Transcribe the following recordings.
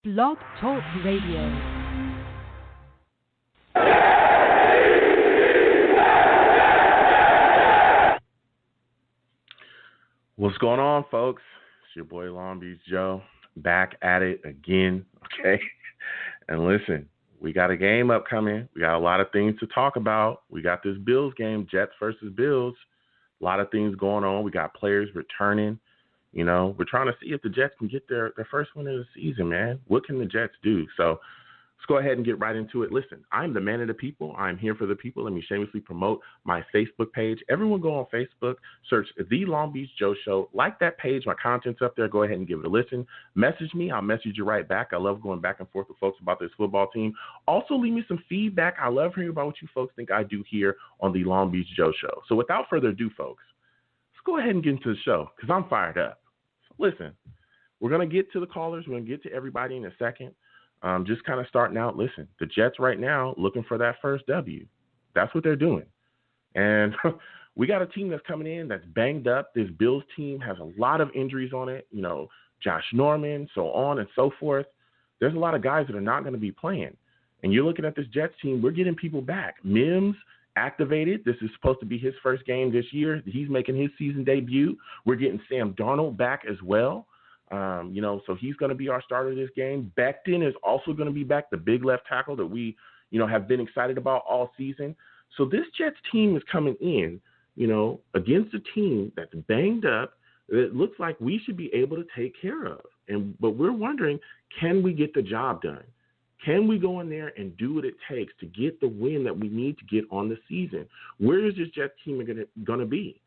Blog Talk Radio. What's going on, folks? It's your boy Long Beach Joe, back at it again, okay? And listen, we got a game upcoming. We got a lot of things to talk about. We got this Bills game, Jets versus Bills. A lot of things going on. We got players returning. You know, we're trying to see if the Jets can get their first win of the season, man. What can the Jets do? So let's go ahead and get right into it. Listen, I'm the man of the people. I'm here for the people. Let me shamelessly promote my Facebook page. Everyone go on Facebook, search The Long Beach Joe Show. Like that page. My content's up there. Go ahead and give it a listen. Message me. I'll message you right back. I love going back and forth with folks about this football team. Also, leave me some feedback. I love hearing about what you folks think I do here on The Long Beach Joe Show. So without further ado, folks, let's go ahead and get into the show because I'm fired up. Listen, we're going to get to the callers. We're going to get to everybody in a second. Just kind of starting out, listen, the Jets right now looking for that first W. That's what they're doing. And we got a team that's coming in that's banged up. This Bills team has a lot of injuries on it, you know, Josh Norman, so on and so forth. There's a lot of guys that are not going to be playing. And you're looking at this Jets team, we're getting people back. Mims activated. This is supposed to be his first game this year. He's making his season debut. We're getting Sam Darnold back as well. So he's going to be our starter this game. Becton is also going to be back, the big left tackle that we, have been excited about all season. So this Jets team is coming in, against a team that's banged up. It looks like we should be able to take care of. But we're wondering, can we get the job done? Can we go in there and do what it takes to get the win that we need to get on the season? Where is this Jets team going to be?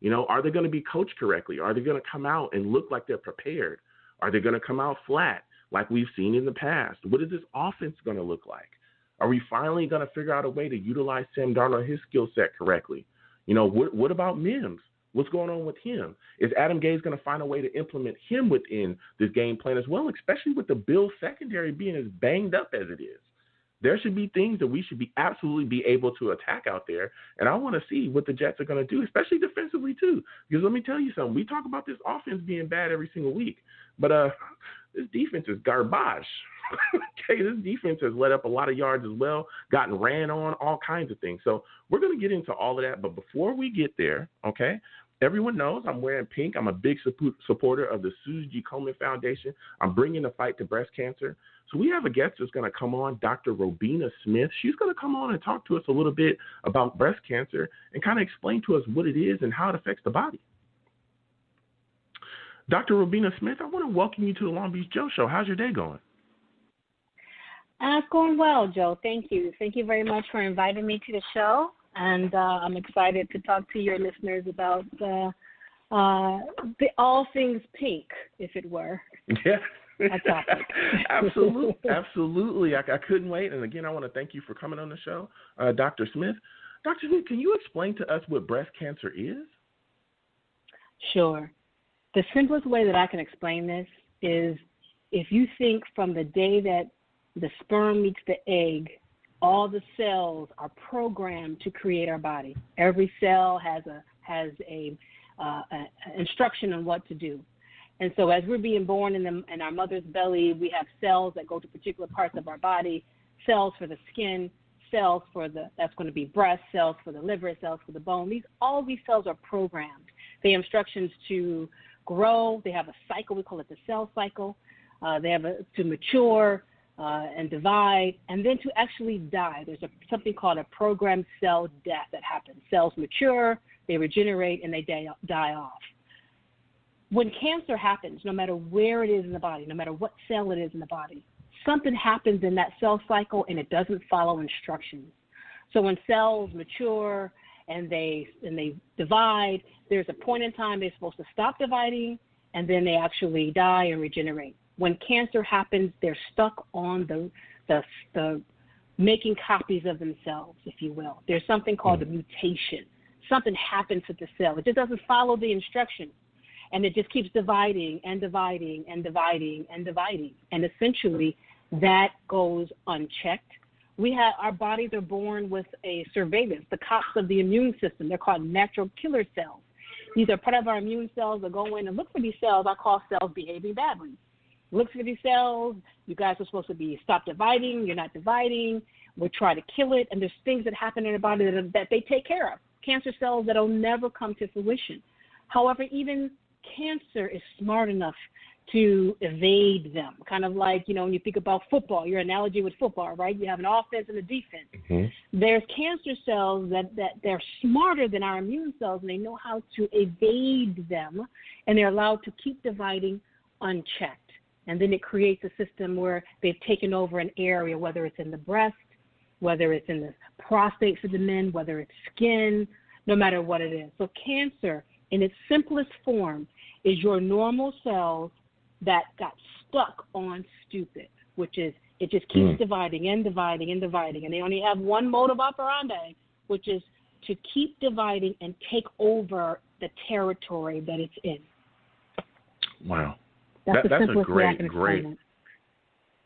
Are they going to be coached correctly? Are they going to come out and look like they're prepared? Are they going to come out flat like we've seen in the past? What is this offense going to look like? Are we finally going to figure out a way to utilize Sam Darnold, his skill set correctly? What about Mims? What's going on with him? Is Adam Gase going to find a way to implement him within this game plan as well, especially with the Bills secondary being as banged up as it is? There should be things that we should be absolutely be able to attack out there, and I want to see what the Jets are going to do, especially defensively too. Because let me tell you something. We talk about this offense being bad every single week, but this defense is garbage. Okay, this defense has let up a lot of yards as well, gotten ran on, all kinds of things. So we're going to get into all of that. But before we get there, okay, everyone knows I'm wearing pink. I'm a big supporter of the Susan G. Komen Foundation. I'm bringing the fight to breast cancer. So we have a guest that's going to come on, Dr. Robina Smith. She's going to come on and talk to us a little bit about breast cancer and kind of explain to us what it is and how it affects the body. Dr. Robina Smith, I want to welcome you to the Long Beach Joe Show. How's your day going? It's going well, Joe. Thank you. Thank you very much for inviting me to the show. And I'm excited to talk to your listeners about all things pink, if it were. Yeah. A topic. Absolutely. I couldn't wait. And again, I want to thank you for coming on the show, Dr. Smith. Dr. Smith, can you explain to us what breast cancer is? Sure. The simplest way that I can explain this is if you think from the day that the sperm meets the egg, all the cells are programmed to create our body. Every cell has a instruction on what to do. And so as we're being born in our mother's belly, we have cells that go to particular parts of our body, cells for the skin, cells that's going to be breast, cells for the liver, cells for the bone. All these cells are programmed. They have instructions to grow. They have a cycle. We call it the cell cycle. They have to mature and divide, and then to actually die. There's something called a programmed cell death that happens. Cells mature, they regenerate, and they die off. When cancer happens, no matter where it is in the body, no matter what cell it is in the body, something happens in that cell cycle and it doesn't follow instructions. So when cells mature and they divide, there's a point in time they're supposed to stop dividing, and then they actually die and regenerate. When cancer happens, they're stuck on the making copies of themselves, if you will. There's something called a mutation. Something happens to the cell. It just doesn't follow the instructions. And it just keeps dividing and dividing and dividing and dividing. And essentially, that goes unchecked. Our bodies are born with a surveillance, the cops of the immune system. They're called natural killer cells. These are part of our immune cells that go in and look for these cells I call cells behaving badly. looks for these cells. You guys are supposed to be stop dividing. You're not dividing. We're trying to kill it. And there's things that happen in the body that they take care of. Cancer cells that will never come to fruition. However, even cancer is smart enough to evade them. Kind of like, when you think about football, your analogy with football, right? You have an offense and a defense. Mm-hmm. There's cancer cells that they're smarter than our immune cells, and they know how to evade them, and they're allowed to keep dividing unchecked. And then it creates a system where they've taken over an area, whether it's in the breast, whether it's in the prostate for the men, whether it's skin, no matter what it is. So cancer, in its simplest form, is your normal cells that got stuck on stupid, which is it just keeps dividing and dividing and dividing. And they only have one mode of operandi, which is to keep dividing and take over the territory that it's in. Wow. That's a great.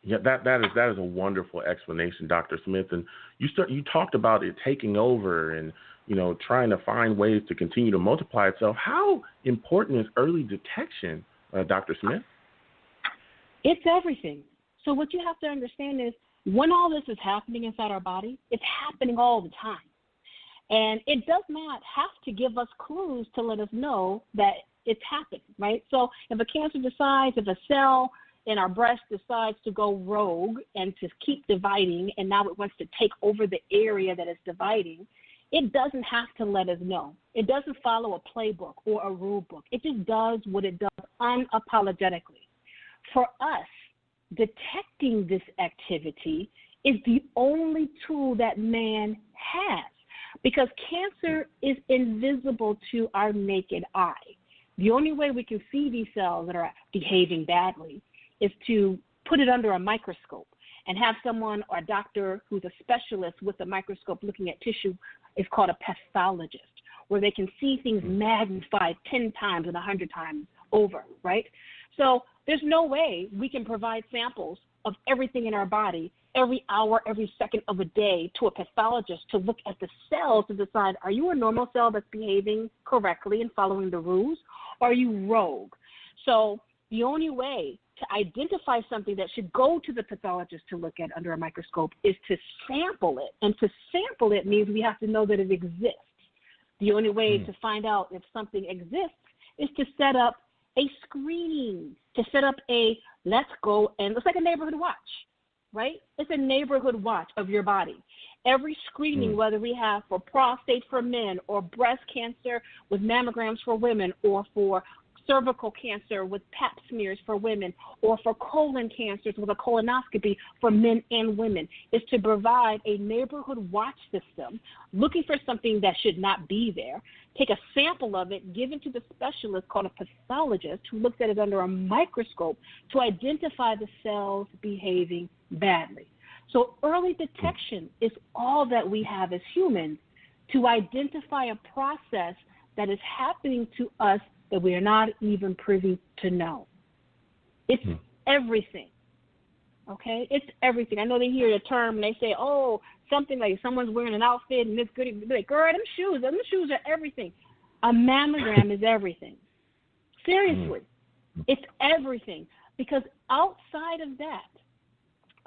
Yeah, that is a wonderful explanation, Dr. Smith. And you talked about it taking over and, trying to find ways to continue to multiply itself. How important is early detection, Dr. Smith? It's everything. So what you have to understand is when all this is happening inside our body, it's happening all the time. And it does not have to give us clues to let us know that it's happening, right? So if a cancer decides, if a cell in our breast decides to go rogue and to keep dividing, and now it wants to take over the area that it's dividing, it doesn't have to let us know. It doesn't follow a playbook or a rule book. It just does what it does unapologetically. For us, detecting this activity is the only tool that man has, because cancer is invisible to our naked eye. The only way we can see these cells that are behaving badly is to put it under a microscope and have someone or a doctor who's a specialist with a microscope looking at tissue is called a pathologist, where they can see things magnified 10 times and 100 times over, right? So there's no way we can provide samples of everything in our body every hour, every second of a day to a pathologist to look at the cells to decide, are you a normal cell that's behaving correctly and following the rules, or are you rogue? So the only way to identify something that should go to the pathologist to look at under a microscope is to sample it. And to sample it means we have to know that it exists. The only way to find out if something exists is to set up a screening, to set up let's go, and it's like a neighborhood watch, right? It's a neighborhood watch of your body. Every screening, whether we have for prostate for men or breast cancer with mammograms for women, or for cervical cancer with pap smears for women, or for colon cancers with a colonoscopy for men and women, is to provide a neighborhood watch system looking for something that should not be there, take a sample of it, give it to the specialist called a pathologist who looks at it under a microscope to identify the cells behaving badly. So early detection is all that we have as humans to identify a process that is happening to us that we are not even privy to know. It's everything, okay? It's everything. I know they hear the term and they say, oh, something like someone's wearing an outfit and it's good. They're like, girl, them shoes are everything. A mammogram is everything. Seriously, it's everything. Because outside of that,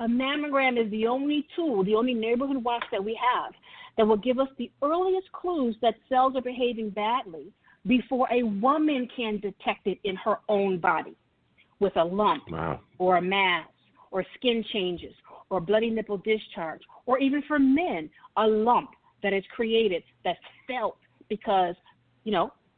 a mammogram is the only tool, the only neighborhood watch that we have that will give us the earliest clues that cells are behaving badly before a woman can detect it in her own body with a lump or a mass or skin changes or bloody nipple discharge, or even for men, a lump that is created that's felt because,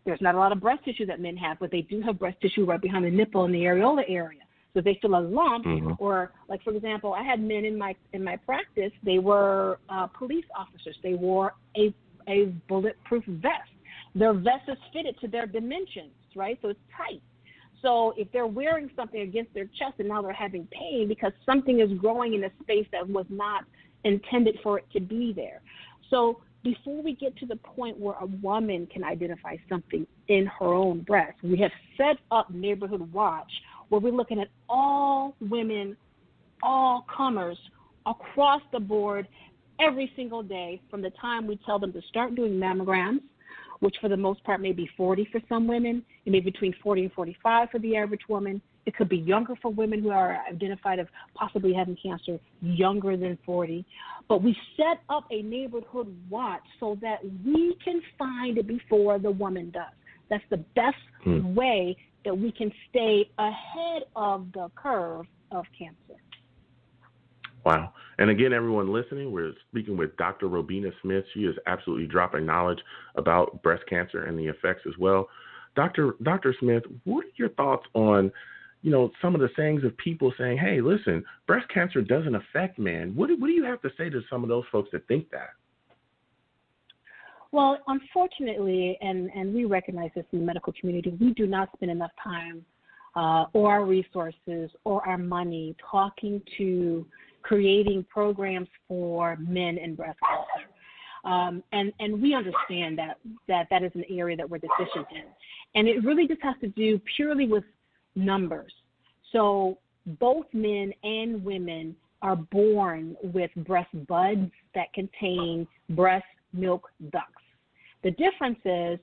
there's not a lot of breast tissue that men have, but they do have breast tissue right behind the nipple in the areola area. So they feel a lump, or like, for example, I had men in my practice, they were police officers. They wore a bulletproof vest. Their vest is fitted to their dimensions, right? So it's tight. So if they're wearing something against their chest and now they're having pain because something is growing in a space that was not intended for it to be there. So before we get to the point where a woman can identify something in her own breast, we have set up Neighborhood Watch where we're looking at all women, all comers across the board every single day from the time we tell them to start doing mammograms, which for the most part may be 40 for some women. It may be between 40 and 45 for the average woman. It could be younger for women who are identified as possibly having cancer, younger than 40. But we set up a neighborhood watch so that we can find it before the woman does. That's the best way that we can stay ahead of the curve of cancer. Wow. And again, everyone listening, we're speaking with Dr. Robina Smith. She is absolutely dropping knowledge about breast cancer and the effects as well. Dr. Smith, what are your thoughts on, some of the sayings of people saying, hey, listen, breast cancer doesn't affect men? What do you have to say to some of those folks that think that? Well, unfortunately, and we recognize this in the medical community, we do not spend enough time or our resources or our money talking to creating programs for men in breast cancer. And we understand that is an area that we're deficient in. And it really just has to do purely with numbers. So both men and women are born with breast buds that contain breast milk ducts. The difference is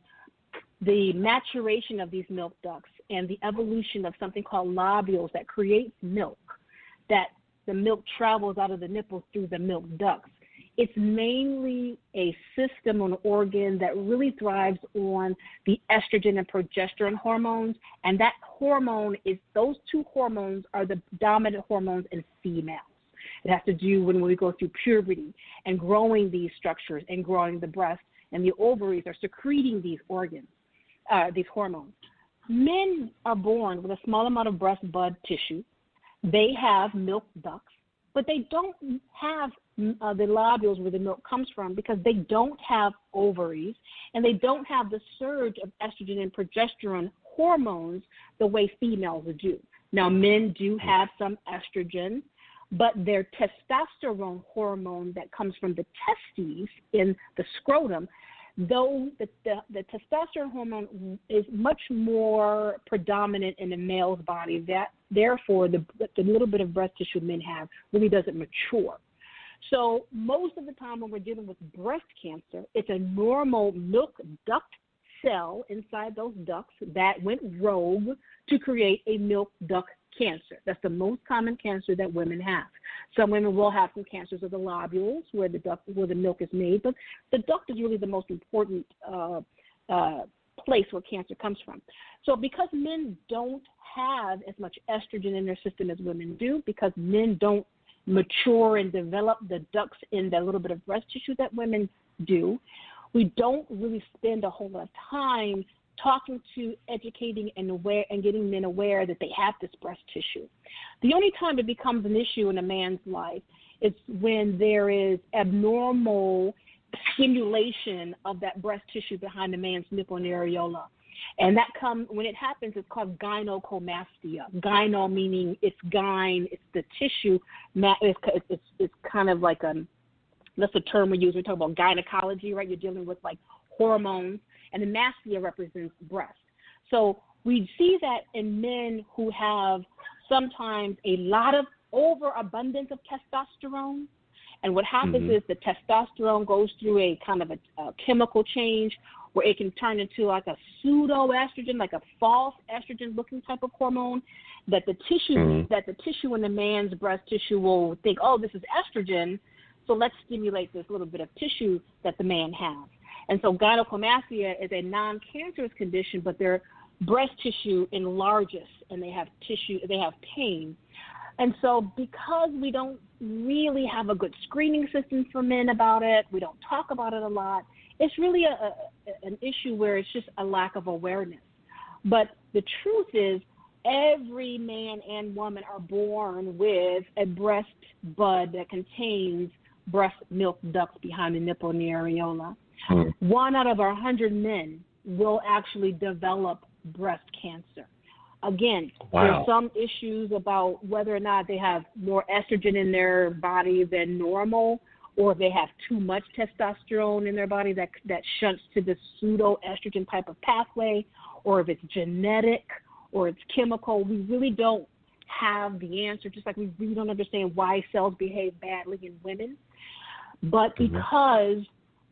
the maturation of these milk ducts and the evolution of something called lobules that creates milk, that the milk travels out of the nipple through the milk ducts. It's mainly a system, an organ that really thrives on the estrogen and progesterone hormones, and that hormone is, those two hormones are the dominant hormones in females. It has to do when we go through puberty and growing these structures and growing the breast, and the ovaries are secreting these organs, these hormones. Men are born with a small amount of breast bud tissue. They have milk ducts, but they don't have the lobules where the milk comes from because they don't have ovaries and they don't have the surge of estrogen and progesterone hormones the way females do. Now, men do have some estrogen, but their testosterone hormone that comes from the testes in the scrotum, though the testosterone hormone is much more predominant in the male's body, that therefore the little bit of breast tissue men have really doesn't mature. So most of the time when we're dealing with breast cancer, it's a normal milk duct cell inside those ducts that went rogue to create a milk duct cancer. That's the most common cancer that women have. Some women will have some cancers of the lobules where the milk is made, but the duct is really the most important place where cancer comes from. So because men don't have as much estrogen in their system as women do, because men don't mature and develop the ducts in the little bit of breast tissue that women do, we don't really spend a whole lot of time talking to, educating, and getting men aware that they have this breast tissue. The only time it becomes an issue in a man's life is when there is abnormal stimulation of that breast tissue behind the man's nipple and areola. And that when it happens, it's called gynecomastia. Gyno meaning it's gyne, it's the tissue. It's kind of like that's the term we use. We talk about gynecology, right? You're dealing with like hormones, and the mastia represents breast. So we see that in men who have sometimes a lot of overabundance of testosterone. And what happens is the testosterone goes through a kind of a chemical change where it can turn into like a pseudo-estrogen, like a false estrogen-looking type of hormone, that the tissue in the man's breast tissue will think, oh, this is estrogen, so let's stimulate this little bit of tissue that the man has. And so gynecomastia is a non-cancerous condition, but their breast tissue enlarges and they have pain. And so because we don't really have a good screening system for men about it, we don't talk about it a lot, it's really an issue where it's just a lack of awareness. But the truth is every man and woman are born with a breast bud that contains breast milk ducts behind the nipple and the areola. 1 out of 100 men will actually develop breast cancer. Again, There's some issues about whether or not they have more estrogen in their body than normal, or if they have too much testosterone in their body that shunts to the pseudo-estrogen type of pathway, or if it's genetic or it's chemical. We really don't have the answer, just like we really don't understand why cells behave badly in women. But because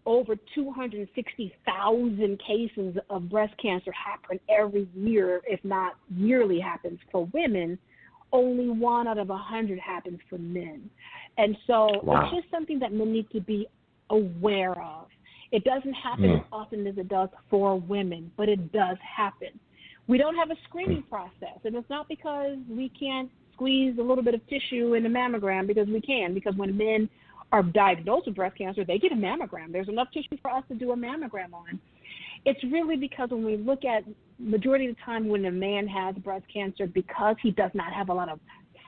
over 260,000 cases of breast cancer happen every year, if not yearly happens for women. Only 1 out of 100 happens for men. And so it's just something that men need to be aware of. It doesn't happen as often as it does for women, but it does happen. We don't have a screening process, and it's not because we can't squeeze a little bit of tissue in the mammogram, because we can, because when men are diagnosed with breast cancer, they get a mammogram. There's enough tissue for us to do a mammogram on. It's really because when we look at majority of the time when a man has breast cancer, because he does not have a lot of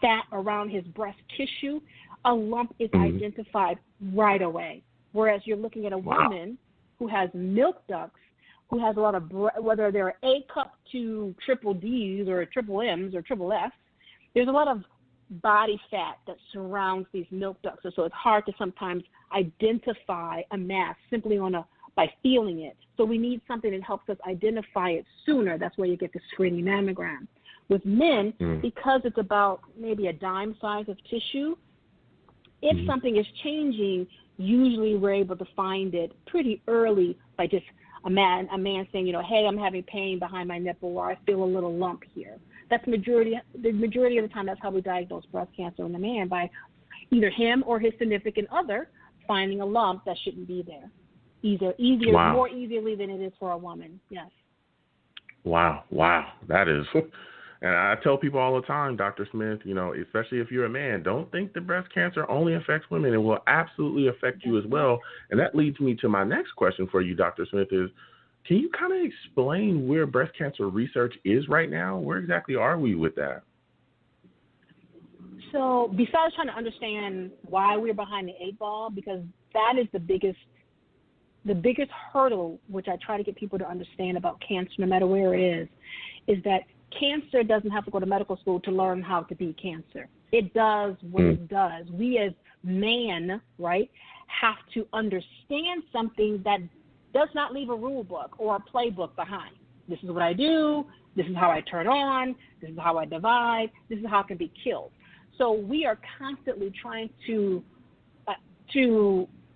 fat around his breast tissue, a lump is identified right away. Whereas you're looking at a woman who has milk ducts, who has a lot of, whether they're A cup to triple Ds or triple Ms or triple Fs, there's a lot of body fat that surrounds these milk ducts. So it's hard to sometimes identify a mass simply by feeling it. So we need something that helps us identify it sooner. That's where you get the screening mammogram. With men, because it's about maybe a dime size of tissue, if something is changing, usually we're able to find it pretty early by just a man saying, hey, I'm having pain behind my nipple, or I feel a little lump here. That's the majority of the time. That's how we diagnose breast cancer in a man, by either him or his significant other finding a lump that shouldn't be there. More easily than it is for a woman. Yes. Wow. That is. And I tell people all the time, Dr. Smith, especially if you're a man, don't think that breast cancer only affects women. It will absolutely affect you as well. And that leads me to my next question for you, Dr. Smith, is can you kind of explain where breast cancer research is right now? Where exactly are we with that? So besides trying to understand why we're behind the 8 ball, because that is the biggest hurdle, which I try to get people to understand about cancer, no matter where it is that cancer doesn't have to go to medical school to learn how to beat cancer. It does what it does. We as man, right, have to understand something that does not leave a rule book or a playbook behind. This is what I do. This is how I turn on. This is how I divide. This is how it can be killed. So we are constantly trying to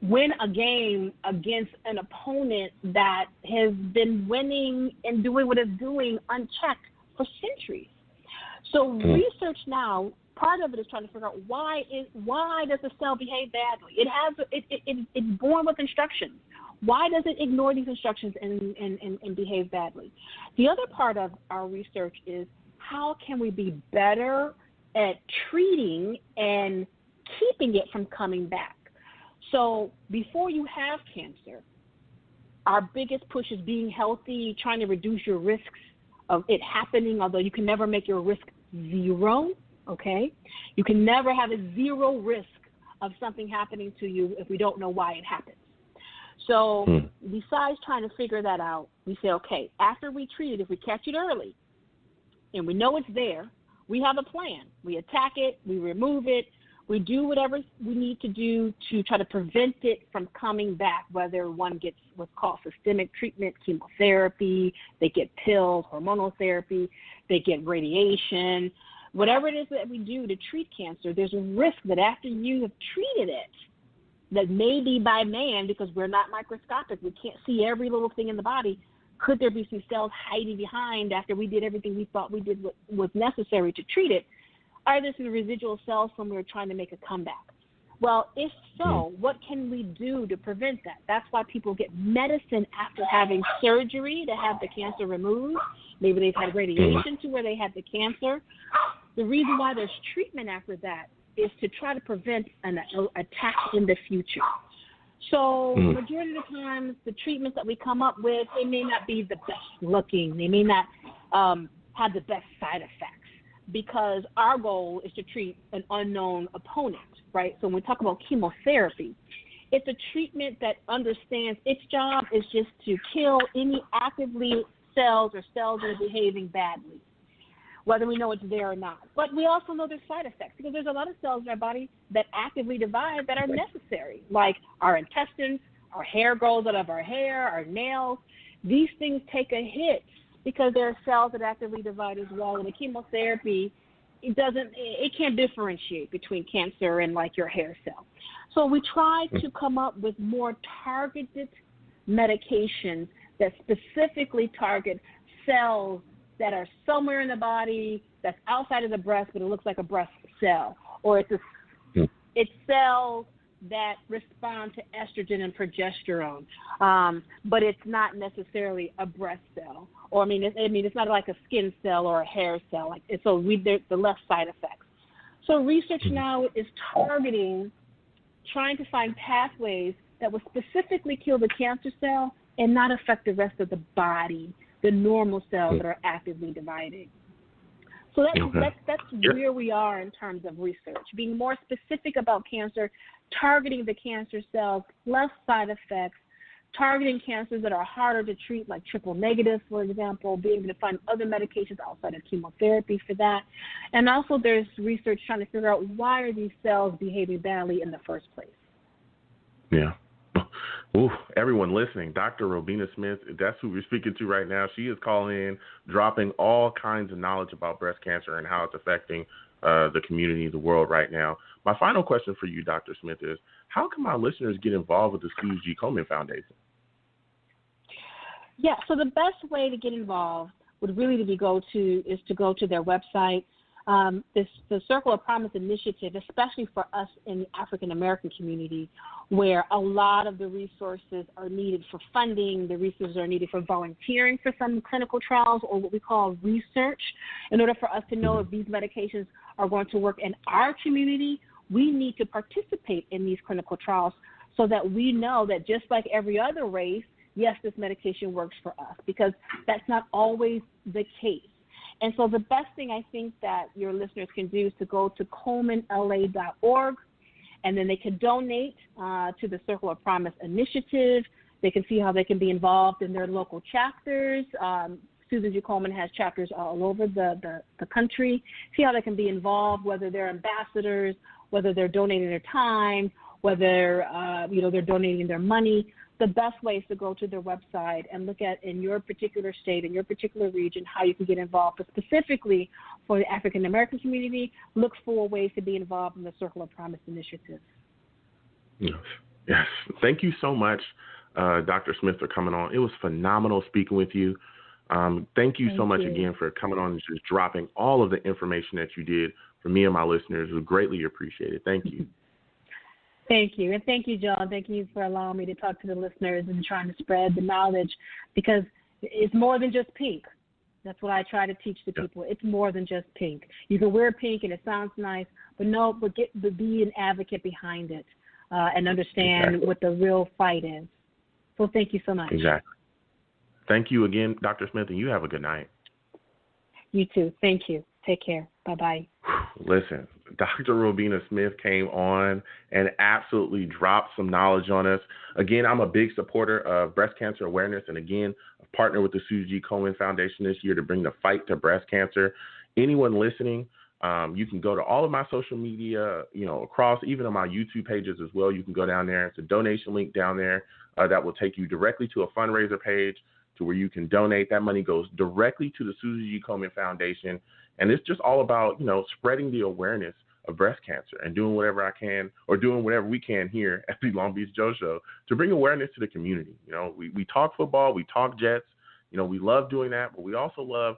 win a game against an opponent that has been winning and doing what it's doing unchecked for centuries. So research now, part of it is trying to figure out why does the cell behave badly? It's born with instructions. Why does it ignore these instructions and behave badly? The other part of our research is how can we be better at treating and keeping it from coming back? So before you have cancer, our biggest push is being healthy, trying to reduce your risks of it happening, although you can never make your risk zero, okay? You can never have a zero risk of something happening to you if we don't know why it happens. So besides trying to figure that out, we say, okay, after we treat it, if we catch it early and we know it's there, we have a plan. We attack it, we remove it, we do whatever we need to do to try to prevent it from coming back, whether one gets what's called systemic treatment, chemotherapy, they get pills, hormonal therapy, they get radiation. Whatever it is that we do to treat cancer, there's a risk that after you have treated it, that may be by man, because we're not microscopic, we can't see every little thing in the body, could there be some cells hiding behind after we did everything we thought we did what was necessary to treat it? Are there some residual cells when we're trying to make a comeback? Well, if so, what can we do to prevent that? That's why people get medicine after having surgery to have the cancer removed. Maybe they've had radiation to where they had the cancer. The reason why there's treatment after that is to try to prevent an attack in the future. So majority of the times, the treatments that we come up with, they may not be the best looking. They may not have the best side effects, because our goal is to treat an unknown opponent, right? So when we talk about chemotherapy, it's a treatment that understands its job is just to kill any actively cells or cells that are behaving badly, whether we know it's there or not. But we also know there's side effects, because there's a lot of cells in our body that actively divide that are necessary, like our intestines, our hair grows out of our hair, our nails. These things take a hit because there are cells that actively divide as well. And the chemotherapy it can't differentiate between cancer and like your hair cell. So we try to come up with more targeted medications that specifically target cells that are somewhere in the body that's outside of the breast, but it looks like a breast cell, or it's cells that respond to estrogen and progesterone, but it's not necessarily a breast cell, or it's not like a skin cell or a hair cell. There's the less side effects. So research now is trying to find pathways that will specifically kill the cancer cell and not affect the rest of the body, the normal cells that are actively dividing. So that's where we are in terms of research, being more specific about cancer, targeting the cancer cells, less side effects, targeting cancers that are harder to treat, like triple negative, for example, being able to find other medications outside of chemotherapy for that. And also there's research trying to figure out why are these cells behaving badly in the first place. Yeah. Ooh, everyone listening, Dr. Robina Smith, that's who we're speaking to right now. She is calling in, dropping all kinds of knowledge about breast cancer and how it's affecting the community, the world right now. My final question for you, Dr. Smith, is how can my listeners get involved with the Suze G. Komen Foundation? Yeah, so the best way to get involved would really to go to their website. The Circle of Promise initiative, especially for us in the African American community, where a lot of the resources are needed for funding, the resources are needed for volunteering for some clinical trials, or what we call research. In order for us to know if these medications are going to work in our community, we need to participate in these clinical trials so that we know that just like every other race, yes, this medication works for us, because that's not always the case. And so the best thing I think that your listeners can do is to go to KomenLA.org, and then they can donate to the Circle of Promise initiative. They can see how they can be involved in their local chapters. Susan G. Komen has chapters all over the country. See how they can be involved, whether they're ambassadors, whether they're donating their time, whether they're donating their money. The best way is to go to their website and look at, in your particular state, in your particular region, how you can get involved. But specifically for the African American community, look for ways to be involved in the Circle of Promise initiative. Yes. Thank you so much, Dr. Smith, for coming on. It was phenomenal speaking with you. Thank you so much again for coming on and just dropping all of the information that you did for me and my listeners. It was greatly appreciated. Thank you. Thank you. And thank you, John. Thank you for allowing me to talk to the listeners and trying to spread the knowledge, because it's more than just pink. That's what I try to teach the people. It's more than just pink. You can wear pink and it sounds nice, but be an advocate behind it and understand what the real fight is. So thank you so much. Exactly. Thank you again, Dr. Smith, and you have a good night. You too. Thank you. Take care. Bye-bye. Listen, Dr. Robina Smith came on and absolutely dropped some knowledge on us. Again, I'm a big supporter of breast cancer awareness, and again, I've partnered with the Suze G. Komen Foundation this year to bring the fight to breast cancer. Anyone listening, you can go to all of my social media, across, even on my YouTube pages as well. You can go down there. It's a donation link down there that will take you directly to a fundraiser page to where you can donate. That money goes directly to the Suze G. Komen Foundation. And it's just all about, spreading the awareness of breast cancer and doing whatever I can, or doing whatever we can here at the Long Beach Joe Show to bring awareness to the community. We talk football, we talk Jets, we love doing that, but we also love,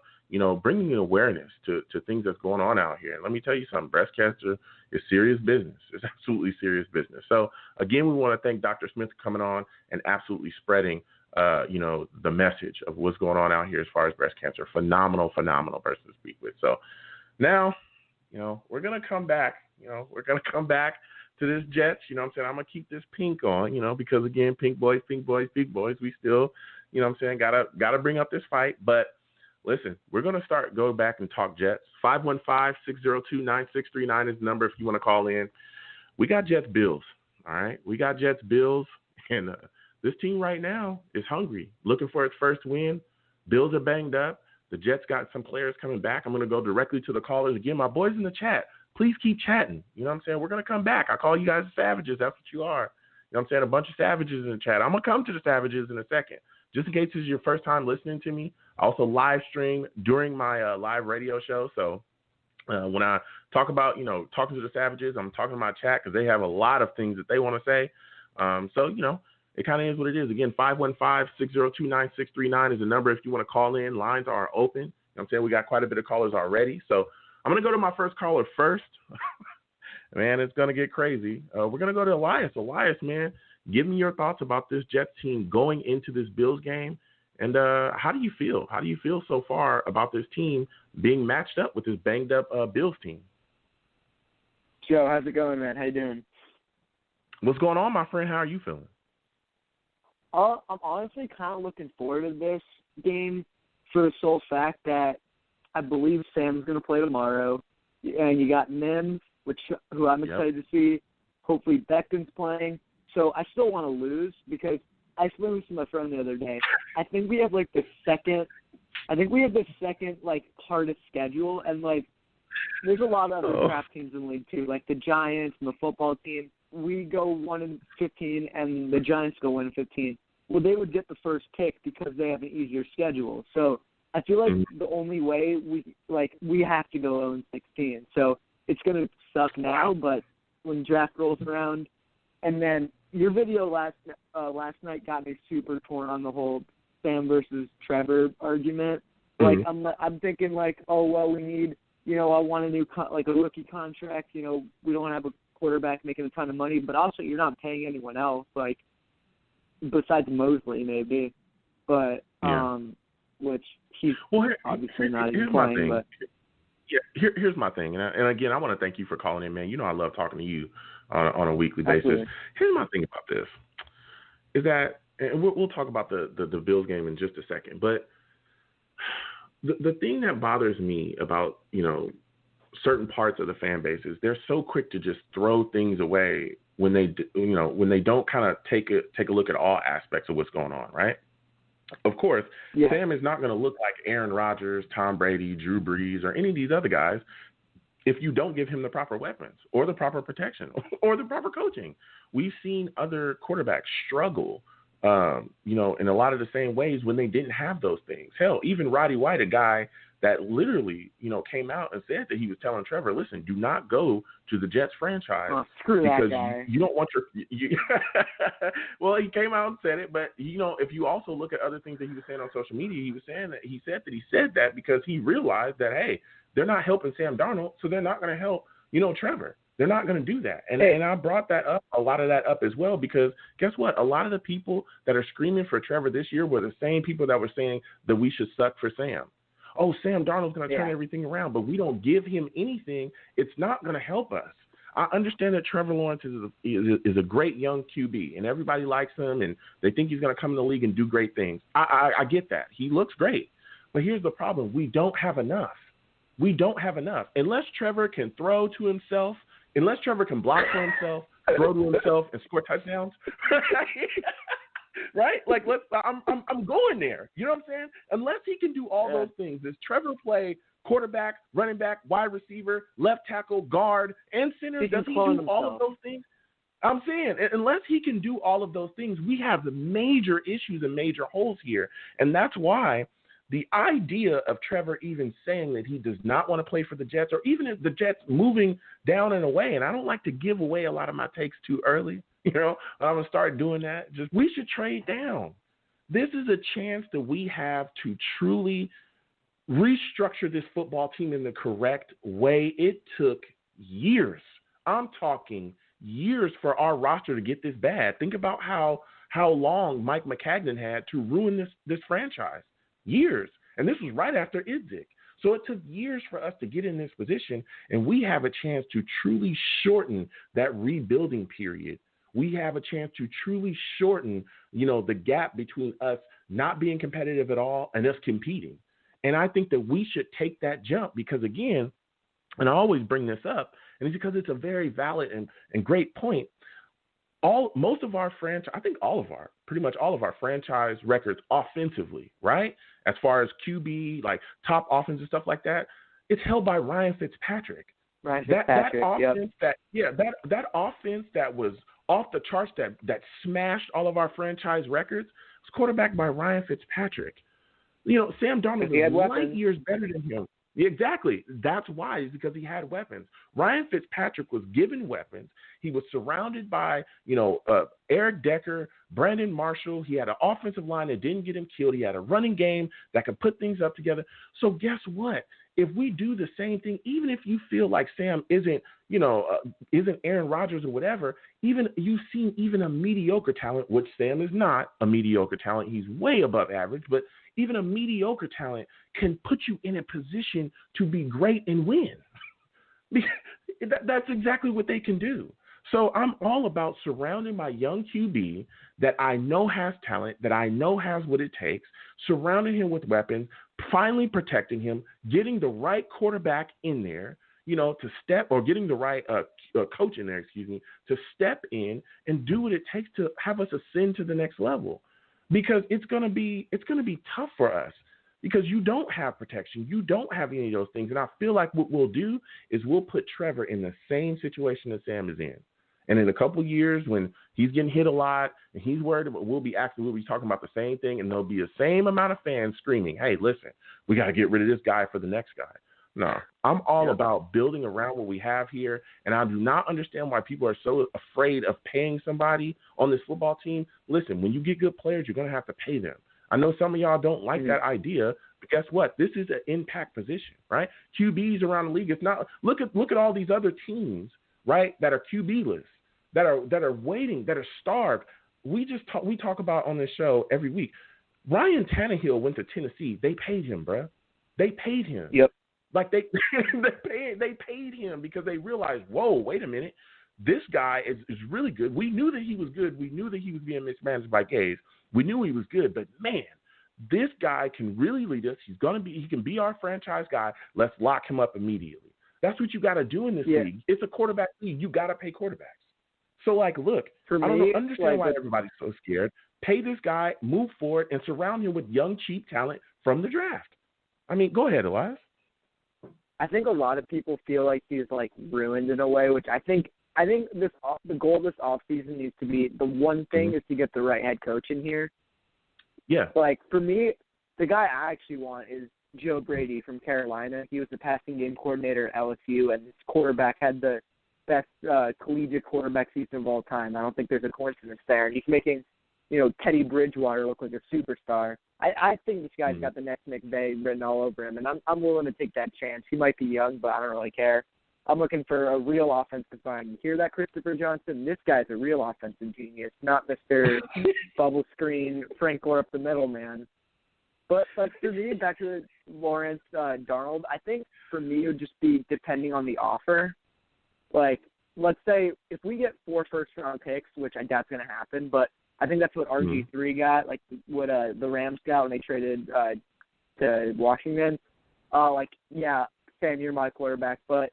bringing awareness to things that's going on out here. And let me tell you something, breast cancer is serious business. It's absolutely serious business. So again, we want to thank Dr. Smith for coming on and absolutely spreading the message of what's going on out here as far as breast cancer. Phenomenal person to speak with. So now, we're going to come back, we're going to come back to this Jets. I'm going to keep this pink on, because again, pink boys, big boys, we still, got to bring up this fight. But listen, we're going to go back and talk Jets. 515-602-9639 is the number if you want to call in. We got Jets Bills. All right. We got Jets Bills, and this team right now is hungry, looking for its first win. Bills are banged up. The Jets got some players coming back. I'm going to go directly to the callers. Again, my boys in the chat, please keep chatting. We're going to come back. I call you guys savages. That's what you are. A bunch of savages in the chat. I'm going to come to the savages in a second. Just in case this is your first time listening to me, I also live stream during my live radio show. So When I talk about, talking to the Savages, I'm talking to my chat because they have a lot of things that they want to say. So, it kind of is what it is. Again, 515-602-9639 is the number if you want to call in. Lines are open. You know what I'm saying? We got quite a bit of callers already. So I'm going to go to my first caller first. Man, it's going to get crazy. We're going to go to Elias. Elias, man, give me your thoughts about this Jets team going into this Bills game. And how do you feel? How do you feel so far about this team being matched up with this banged-up Bills team? Joe, how's it going, man? How you doing? What's going on, my friend? How are you feeling? I'm honestly kind of looking forward to this game for the sole fact that I believe Sam's going to play tomorrow. And you got Mims, who I'm excited to see. Hopefully Beckton's playing. So I still want to lose because I explained this to my friend the other day. I think we have the second hardest schedule, and there's a lot of other crap teams in the league too, like the Giants and the football team. We go 1-15, and the Giants go 1-15. Well, they would get the first pick because they have an easier schedule. So I feel like the only way we have to go 0-16. So it's gonna suck now, but when draft rolls around, and then your video last night got me super torn on the whole Sam versus Trevor argument. I'm thinking oh well, we need I want a new a rookie contract. We don't have a quarterback making a ton of money, but also you're not paying anyone else besides Mosley maybe, but which he's obviously not even playing. But here's my thing, and again I want to thank you for calling in, man. I love talking to you on a weekly basis. Absolutely. Here's my thing about this is that, and we'll talk about the Bills game in just a second, but the thing that bothers me about certain parts of the fan base is they're so quick to just throw things away when they don't kind of take a look at all aspects of what's going on, right? Of course, Sam is not going to look like Aaron Rodgers, Tom Brady, Drew Brees, or any of these other guys if you don't give him the proper weapons or the proper protection or the proper coaching. We've seen other quarterbacks struggle, in a lot of the same ways when they didn't have those things. Hell, even Roddy White, a guy that literally, came out and said that he was telling Trevor, listen, do not go to the Jets franchise because that guy. You don't want well, he came out and said it, but if you also look at other things that he was saying on social media, he was saying that he said that because he realized that, hey, they're not helping Sam Darnold, so they're not going to help, Trevor. They're not going to do that. And I brought a lot of that up as well, because guess what? A lot of the people that are screaming for Trevor this year were the same people that were saying that we should suck for Sam. Oh, Sam Darnold's going to turn everything around, but we don't give him anything. It's not going to help us. I understand that Trevor Lawrence is a great young QB, and everybody likes him, and they think he's going to come in the league and do great things. I get that. He looks great. But here's the problem. We don't have enough. We don't have enough. Unless Trevor can throw to himself, unless Trevor can block for himself, throw to himself, and score touchdowns, right? I'm going there. You know what I'm saying? Unless he can do all those things, does Trevor play quarterback, running back, wide receiver, left tackle, guard, and center? Does he do all of those things? I'm saying, unless he can do all of those things, we have the major issues and major holes here. And that's why the idea of Trevor even saying that he does not want to play for the Jets, or even if the Jets moving down and away, and I don't like to give away a lot of my takes too early, I'm going to start doing that. We should trade down. This is a chance that we have to truly restructure this football team in the correct way. It took years. I'm talking years for our roster to get this bad. Think about how long Mike McCagnon had to ruin this franchise. Years. And this was right after Idzik. So it took years for us to get in this position, and we have a chance to truly shorten that rebuilding period. We have a chance to truly shorten, the gap between us not being competitive at all and us competing. And I think that we should take that jump because, again, and I always bring this up, and it's because it's a very valid and great point. Most of our franchise, I think pretty much all of our franchise records offensively, right? As far as QB, like top offense and stuff like that, it's held by Ryan Fitzpatrick. That offense that offense that was off the charts that smashed all of our franchise records was quarterbacked by Ryan Fitzpatrick. Sam Darnold is light years better than him. Exactly. That's why. It's because he had weapons. Ryan Fitzpatrick was given weapons. He was surrounded by, Eric Decker, Brandon Marshall. He had an offensive line that didn't get him killed. He had a running game that could put things up together. So guess what? If we do the same thing, even if you feel like Sam isn't Aaron Rodgers or whatever, even you've seen even a mediocre talent, which Sam is not a mediocre talent. He's way above average, but even a mediocre talent can put you in a position to be great and win. That's exactly what they can do. So I'm all about surrounding my young QB that I know has talent, that I know has what it takes, surrounding him with weapons, finally protecting him, getting the right quarterback in there, to step, or getting the right coach in there, to step in and do what it takes to have us ascend to the next level. Because it's gonna be tough for us because you don't have protection, you don't have any of those things, and I feel like what we'll do is we'll put Trevor in the same situation that Sam is in, and in a couple of years when he's getting hit a lot and he's worried about, we'll be talking about the same thing, and there'll be the same amount of fans screaming, "Hey, listen, we got to get rid of this guy for the next guy." No, I'm all about building around what we have here, and I do not understand why people are so afraid of paying somebody on this football team. Listen, when you get good players, you're going to have to pay them. I know some of y'all don't like that idea, but guess what? This is an impact position, right? QBs around the league. It's not. Look at all these other teams, right, that are QB-less, that are waiting, that are starved. We talk about on this show every week. Ryan Tannehill went to Tennessee. They paid him, bro. They paid him. Yep. Like they paid him because they realized, whoa, wait a minute, this guy is really good. We knew that he was good. We knew that he was being mismanaged by Gaze. We knew he was good, but man, this guy can really lead us. He can be our franchise guy. Let's lock him up immediately. That's what you got to do in this league. It's a quarterback league. You got to pay quarterbacks. So look, I don't understand why everybody's so scared. Pay this guy, move forward, and surround him with young, cheap talent from the draft. I mean, go ahead, Elias. I think a lot of people feel like he's ruined in a way, which I think the goal of this offseason needs to be, the one thing is to get the right head coach in here. Yeah. For me, the guy I actually want is Joe Brady from Carolina. He was the passing game coordinator at LSU, and his quarterback had the best collegiate quarterback season of all time. I don't think there's a coincidence there. And he's making, Teddy Bridgewater look like a superstar. I think this guy's got the next McVay written all over him, and I'm willing to take that chance. He might be young, but I don't really care. I'm looking for a real offensive mind. You hear that, Christopher Johnson? This guy's a real offensive genius, not Mr. Bubble Screen, Frank Gore up the middle, man. But for me, back to Lawrence Darnold, I think for me it would just be depending on the offer. Let's say if we get 4 first-round picks, which I doubt's going to happen, but I think that's what RG3 got, what the Rams got when they traded to Washington. Sam, you're my quarterback. But,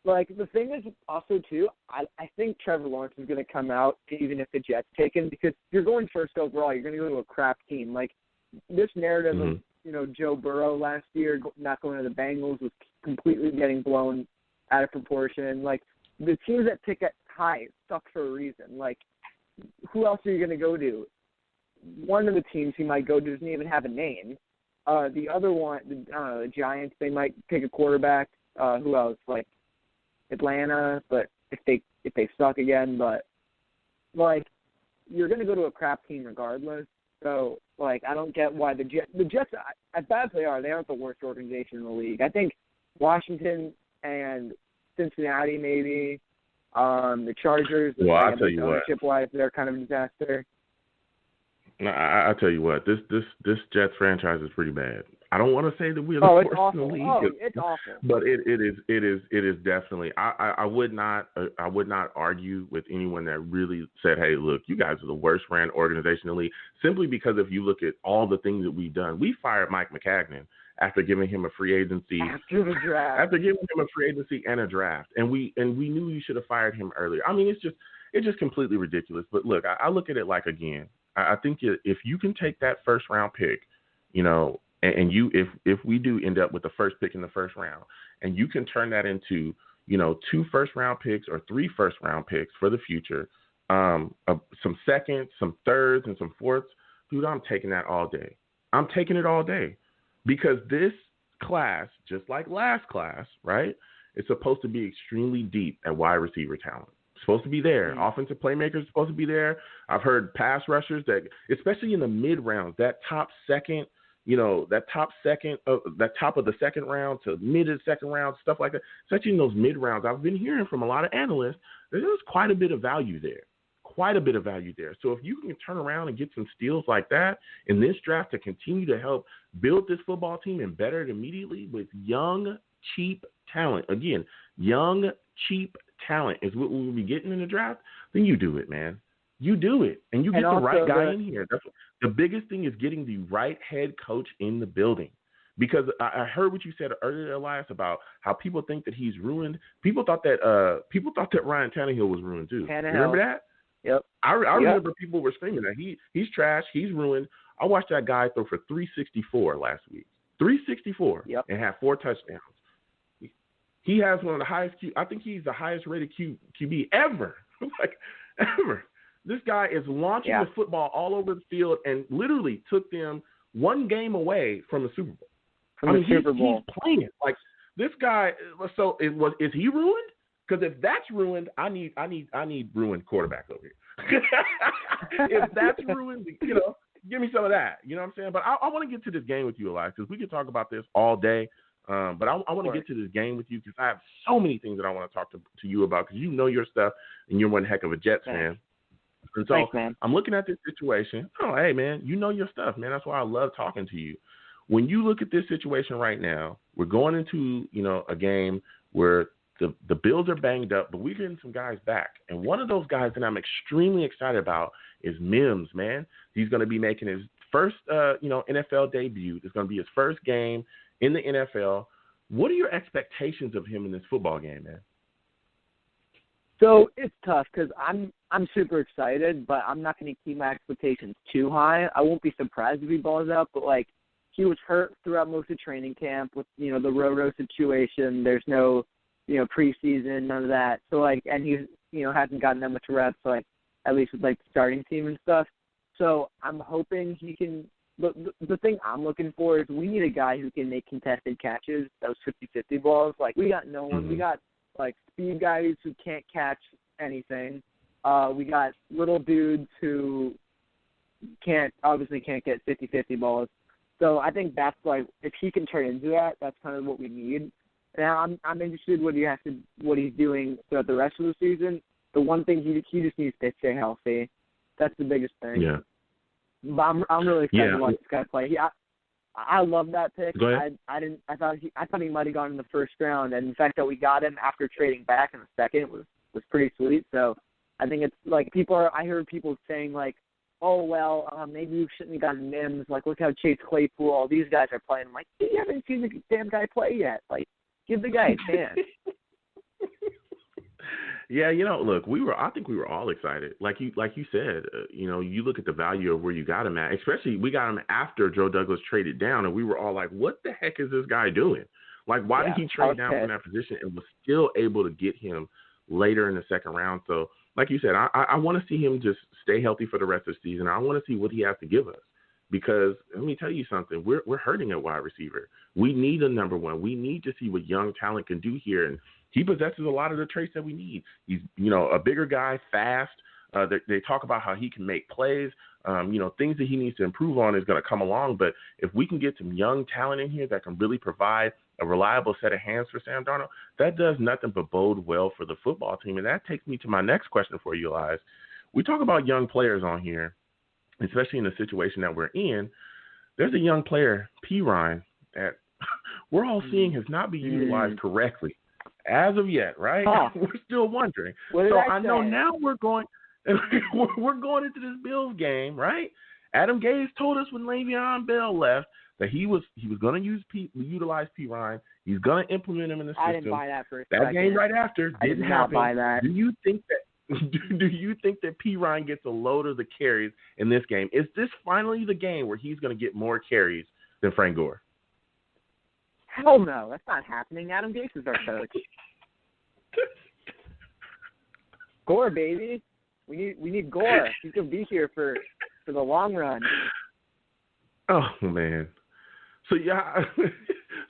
the thing is also, too, I think Trevor Lawrence is going to come out even if the Jets take him, because you're going first overall. You're going to go to a crap team. This narrative of, Joe Burrow last year not going to the Bengals was completely getting blown out of proportion. The teams that pick at high suck for a reason. Who else are you going to go to? One of the teams you might go to doesn't even have a name. The other one, the Giants, they might pick a quarterback. Who else? Atlanta, but if they suck again, but you're going to go to a crap team regardless. So I don't get why the Jets, as bad as they aren't the worst organization in the league. I think Washington and Cincinnati maybe. The Chargers, well, I'll tell you what. Ownership-wise, they're kind of a disaster. No, I'll tell you what. This Jets franchise is pretty bad. I don't want to say that we're the worst in the league. It's awful. But it is definitely. I would not argue with anyone that really said, "Hey, look, you guys are the worst ran organization in the league." Simply because if you look at all the things that we've done, we fired Mike McCagnon after giving him a free agency. After the draft. After giving him a free agency and a draft. And we knew you should have fired him earlier. I mean, it's just completely ridiculous. But look, I look at it again, I think if you can take that first round pick, and if we do end up with the first pick in the first round, and you can turn that into, 2 first round picks or 3 first round picks for the future, some seconds, some thirds, and some fourths, dude, I'm taking that all day. I'm taking it all day. Because this class, just like last class, right, it's supposed to be extremely deep at wide receiver talent. It's supposed to be there. Mm-hmm. Offensive playmakers supposed to be there. I've heard pass rushers that, especially in the mid rounds, that top second, that top of the second round to mid of the second round, stuff like that. Especially in those mid rounds, I've been hearing from a lot of analysts that there's quite a bit of value there. So if you can turn around and get some steals like that in this draft to continue to help build this football team and better it immediately with young, cheap talent. Again, young, cheap talent is what we will be getting in the draft. Then you do it, man. You do it, and you get the right guy in here. That's the biggest thing, is getting the right head coach in the building. Because I heard what you said earlier, Elias, about how people think that he's ruined. People thought that Ryan Tannehill was ruined too. Remember that? Yep. I remember people were screaming that he's trash, he's ruined. I watched that guy throw for 364 last week. 364, and had 4 touchdowns. He has one of the highest I think he's the highest rated QB ever. Ever. This guy is launching the football all over the field and literally took them one game away from the Super Bowl. Super Bowl. He's playing like this guy. So is he ruined? Because if that's ruined, I need ruined quarterback over here. If that's ruined, give me some of that. You know what I'm saying? But I want to get to this game with you, Elias, because we can talk about this all day. But I want to get to this game with you because I have so many things that I want to talk to you about, because you know your stuff and you're one heck of a Jets fan. And so Thanks, man. I'm looking at this situation. Oh, hey, man, you know your stuff, man. That's why I love talking to you. When you look at this situation right now, we're going into, a game where the Bills are banged up, but we're getting some guys back. And one of those guys that I'm extremely excited about is Mims, man. He's going to be making his first, NFL debut. It's going to be his first game in the NFL. What are your expectations of him in this football game, man? So it's tough because I'm super excited, but I'm not going to keep my expectations too high. I won't be surprised if he balls out, but he was hurt throughout most of training camp with the Roto situation. There's no preseason, none of that. So and he hasn't gotten that much reps, at least with the starting team and stuff. So I'm hoping he can. The thing I'm looking for is we need a guy who can make contested catches, those 50-50 balls. We got no one. We got speed guys who can't catch anything. We got little dudes who can't get 50-50 balls. So I think that's if he can turn into that, that's kind of what we need. Now I'm interested what he's doing throughout the rest of the season. The one thing he just needs to stay healthy. That's the biggest thing. Yeah. But I'm really excited to watch this guy play. I love that pick. Go ahead. I thought he might have gone in the first round, and the fact that we got him after trading back in the second was pretty sweet. So I think it's I heard people saying oh well, maybe we shouldn't have gotten Mims. Look how Chase Claypool, all these guys are playing. I'm you haven't seen the damn guy play yet. Give the guy a chance. Yeah, look, I think we were all excited. Like you said, you look at the value of where you got him at, especially we got him after Joe Douglas traded down, and we were all like, what the heck is this guy doing? Why did he trade down from that position and was still able to get him later in the second round? So, like you said, I want to see him just stay healthy for the rest of the season. I want to see what he has to give us. Because let me tell you something, we're hurting at wide receiver. We need a number one. We need to see what young talent can do here, and he possesses a lot of the traits that we need. He's, a bigger guy, fast. They talk about how he can make plays. Things that he needs to improve on is going to come along. But if we can get some young talent in here that can really provide a reliable set of hands for Sam Darnold, that does nothing but bode well for the football team. And that takes me to my next question for you, Elias. We talk about young players on here, especially in the situation that we're in. There's a young player, P. Ryan, that we're all seeing has not been utilized correctly as of yet, right? We're still wondering. So I know now we're going into this Bills game, right? Adam Gase told us when Le'Veon Bell left that he was going to utilize P. Ryan. He's going to implement him in the system. I didn't buy that for a second. That game right after didn't happen. Buy that. Do you think that P. Ryan gets a load of the carries in this game? Is this finally the game where he's going to get more carries than Frank Gore? Hell no, that's not happening. Adam Gase is our coach. Gore, baby. We need Gore. He's gonna be here for the long run. Oh man. So yeah.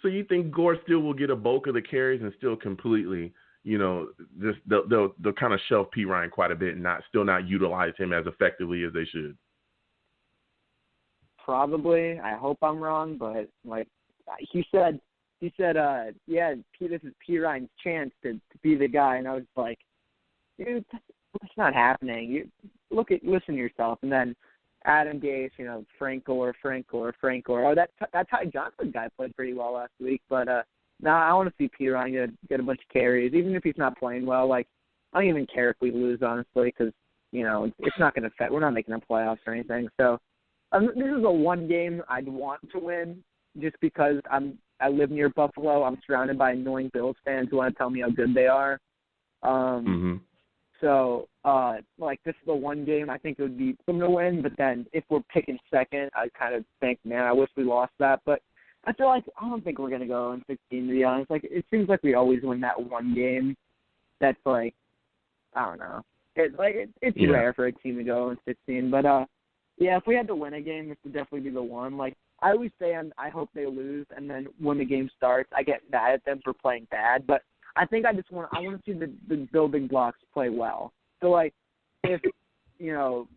So you think Gore still will get a bulk of the carries and still completely, just they'll kind of shelf P. Ryan quite a bit and still not utilize him as effectively as they should? Probably. I hope I'm wrong, but he said, yeah, this is P. Ryan's chance to be the guy, and I was like, dude, that's not happening. Listen to yourself, and then Adam Gase, Frank Gore. Oh, that Ty Johnson guy played pretty well last week, but I want to see P. Ryan get a bunch of carries, even if he's not playing well. I don't even care if we lose, honestly, because it's not going to affect. We're not making the playoffs or anything. So this is a one game I'd want to win, just because I live near Buffalo. I'm surrounded by annoying Bills fans who want to tell me how good they are. So, this is the one game I think it would be them to win. But then if we're picking second, I kind of think, man, I wish we lost that. But I feel like I don't think we're going to go in 16, to be honest. It seems like we always win that one game. That's I don't know. It's rare for a team to go in 16. But, yeah, if we had to win a game, this would definitely be the one. I always say I hope they lose, and then when the game starts, I get mad at them for playing bad. But I think I want to see the building blocks play well. So, if it was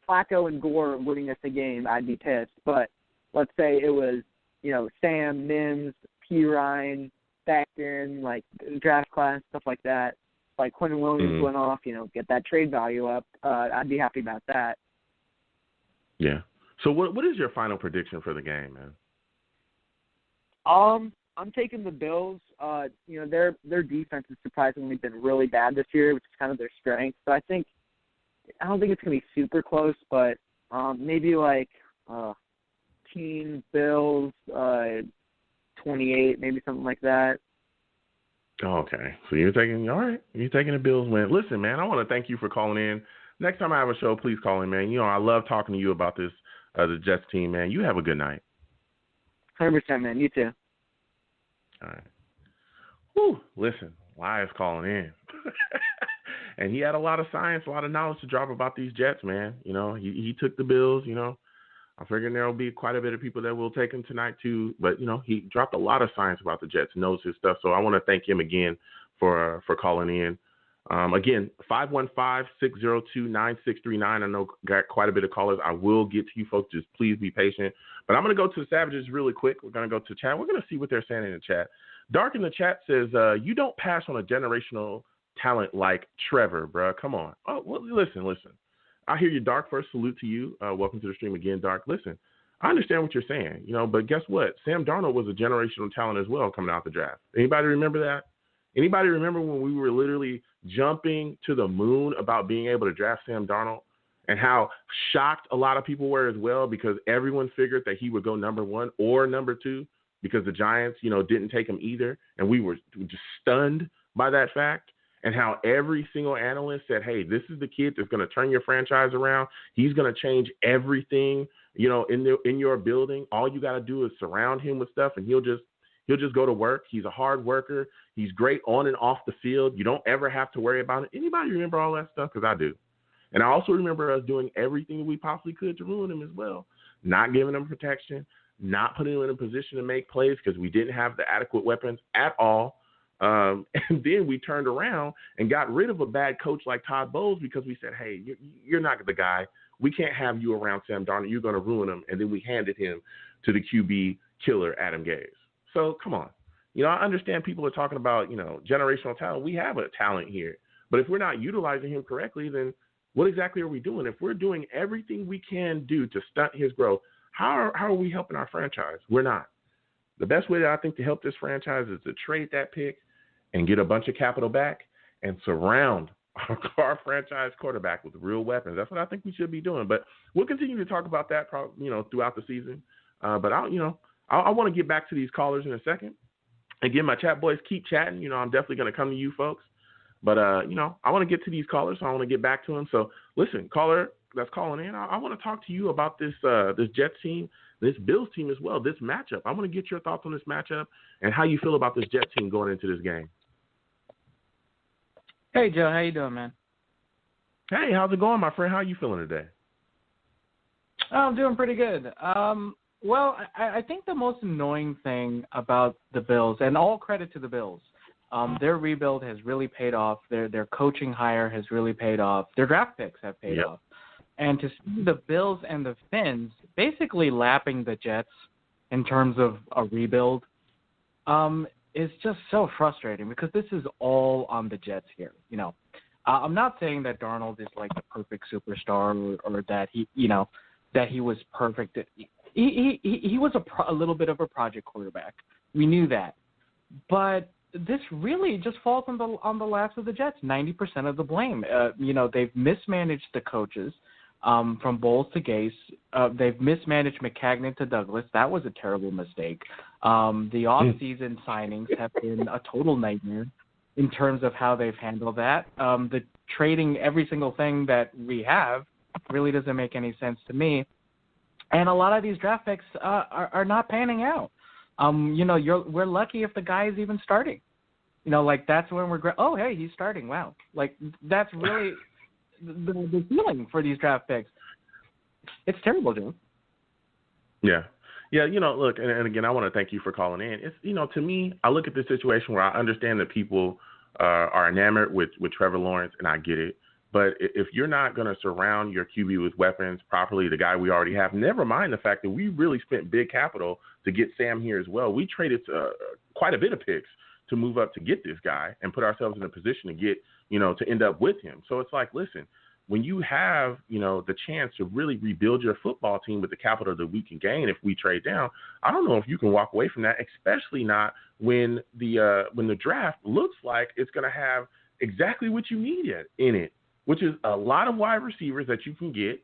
Flacco and Gore winning us a game, I'd be pissed. But let's say it was, Sam, Mims, P. Ryan, Becton, draft class, stuff like that. Quentin Williams went off, get that trade value up. I'd be happy about that. Yeah. So what is your final prediction for the game, man? I'm taking the Bills. Their defense has surprisingly been really bad this year, which is kind of their strength. So I don't think it's gonna be super close, but maybe Team Bills 28, maybe something like that. Okay, so you're taking the Bills win. Listen, man, I want to thank you for calling in. Next time I have a show, please call in, man. I love talking to you about this the Jets team, man. You have a good night. 100%, man. You too. All right. Whew, listen, Elias calling in. And he had a lot of science, a lot of knowledge to drop about these Jets, man. He took the Bills, I figured there will be quite a bit of people that will take him tonight too. But, he dropped a lot of science about the Jets, knows his stuff. So I want to thank him again for calling in. Again, 515-602-9639. I know got quite a bit of callers. I will get to you folks. Just please be patient. But I'm going to go to the Savages really quick. We're going to go to chat. We're going to see what they're saying in the chat. Dark in the chat says, you don't pass on a generational talent like Trevor, bro. Come on. Oh, well, listen. I hear you, Dark. First, salute to you. Welcome to the stream again, Dark. Listen, I understand what you're saying, but guess what? Sam Darnold was a generational talent as well coming out the draft. Anybody remember that? Anybody remember when we were literally jumping to the moon about being able to draft Sam Darnold and how shocked a lot of people were as well, because everyone figured that he would go number 1 or number 2 because the Giants, didn't take him either. And we were just stunned by that fact, and how every single analyst said, hey, this is the kid that's going to turn your franchise around. He's going to change everything, in your building. All you got to do is surround him with stuff and he'll just go to work. He's a hard worker. He's great on and off the field. You don't ever have to worry about it. Anybody remember all that stuff? Because I do. And I also remember us doing everything we possibly could to ruin him as well. Not giving him protection, not putting him in a position to make plays because we didn't have the adequate weapons at all. And then we turned around and got rid of a bad coach like Todd Bowles because we said, hey, you're not the guy. We can't have you around Sam Darnold. You're going to ruin him. And then we handed him to the QB killer, Adam Gase. So come on. I understand people are talking about, generational talent. We have a talent here. But if we're not utilizing him correctly, then what exactly are we doing? If we're doing everything we can do to stunt his growth, how are we helping our franchise? We're not. The best way that I think to help this franchise is to trade that pick and get a bunch of capital back and surround our franchise quarterback with real weapons. That's what I think we should be doing. But we'll continue to talk about that, throughout the season. But I want to get back to these callers in a second. Again, my chat boys, keep chatting. I'm definitely going to come to you folks. But, I want to get to these callers, so I want to get back to them. So, listen, caller that's calling in, I want to talk to you about this Jets team, this Bills team as well, this matchup. I want to get your thoughts on this matchup and how you feel about this Jets team going into this game. Hey, Joe. How you doing, man? Hey, how's it going, my friend? How are you feeling today? Oh, I'm doing pretty good. Well, I think the most annoying thing about the Bills, and all credit to the Bills, their rebuild has really paid off. Their coaching hire has really paid off. Their draft picks have paid off. And to see the Bills and the Finns basically lapping the Jets in terms of a rebuild is just so frustrating because this is all on the Jets here. You know, I'm not saying that Darnold is like the perfect superstar or that he was perfect. He was a little bit of a project quarterback. We knew that, but this really just falls on the laps of the Jets. 90% of the blame. They've mismanaged the coaches from Bowles to Gase. They've mismanaged McCagnon to Douglas. That was a terrible mistake. The off-season signings have been a total nightmare in terms of how they've handled that. The trading every single thing that we have really doesn't make any sense to me. And a lot of these draft picks are not panning out. We're lucky if the guy is even starting. That's when oh, hey, he's starting. Wow. That's really the feeling for these draft picks. It's terrible, Joe. Yeah. Yeah, look, and again, I want to thank you for calling in. It's, to me, I look at this situation where I understand that people are enamored with Trevor Lawrence, and I get it. But if you're not going to surround your QB with weapons properly, the guy we already have, never mind the fact that we really spent big capital to get Sam here as well. We traded quite a bit of picks to move up to get this guy and put ourselves in a position to get, to end up with him. So it's like, listen, when you have, the chance to really rebuild your football team with the capital that we can gain if we trade down, I don't know if you can walk away from that, especially not when the draft looks like it's going to have exactly what you need in it, which is a lot of wide receivers that you can get,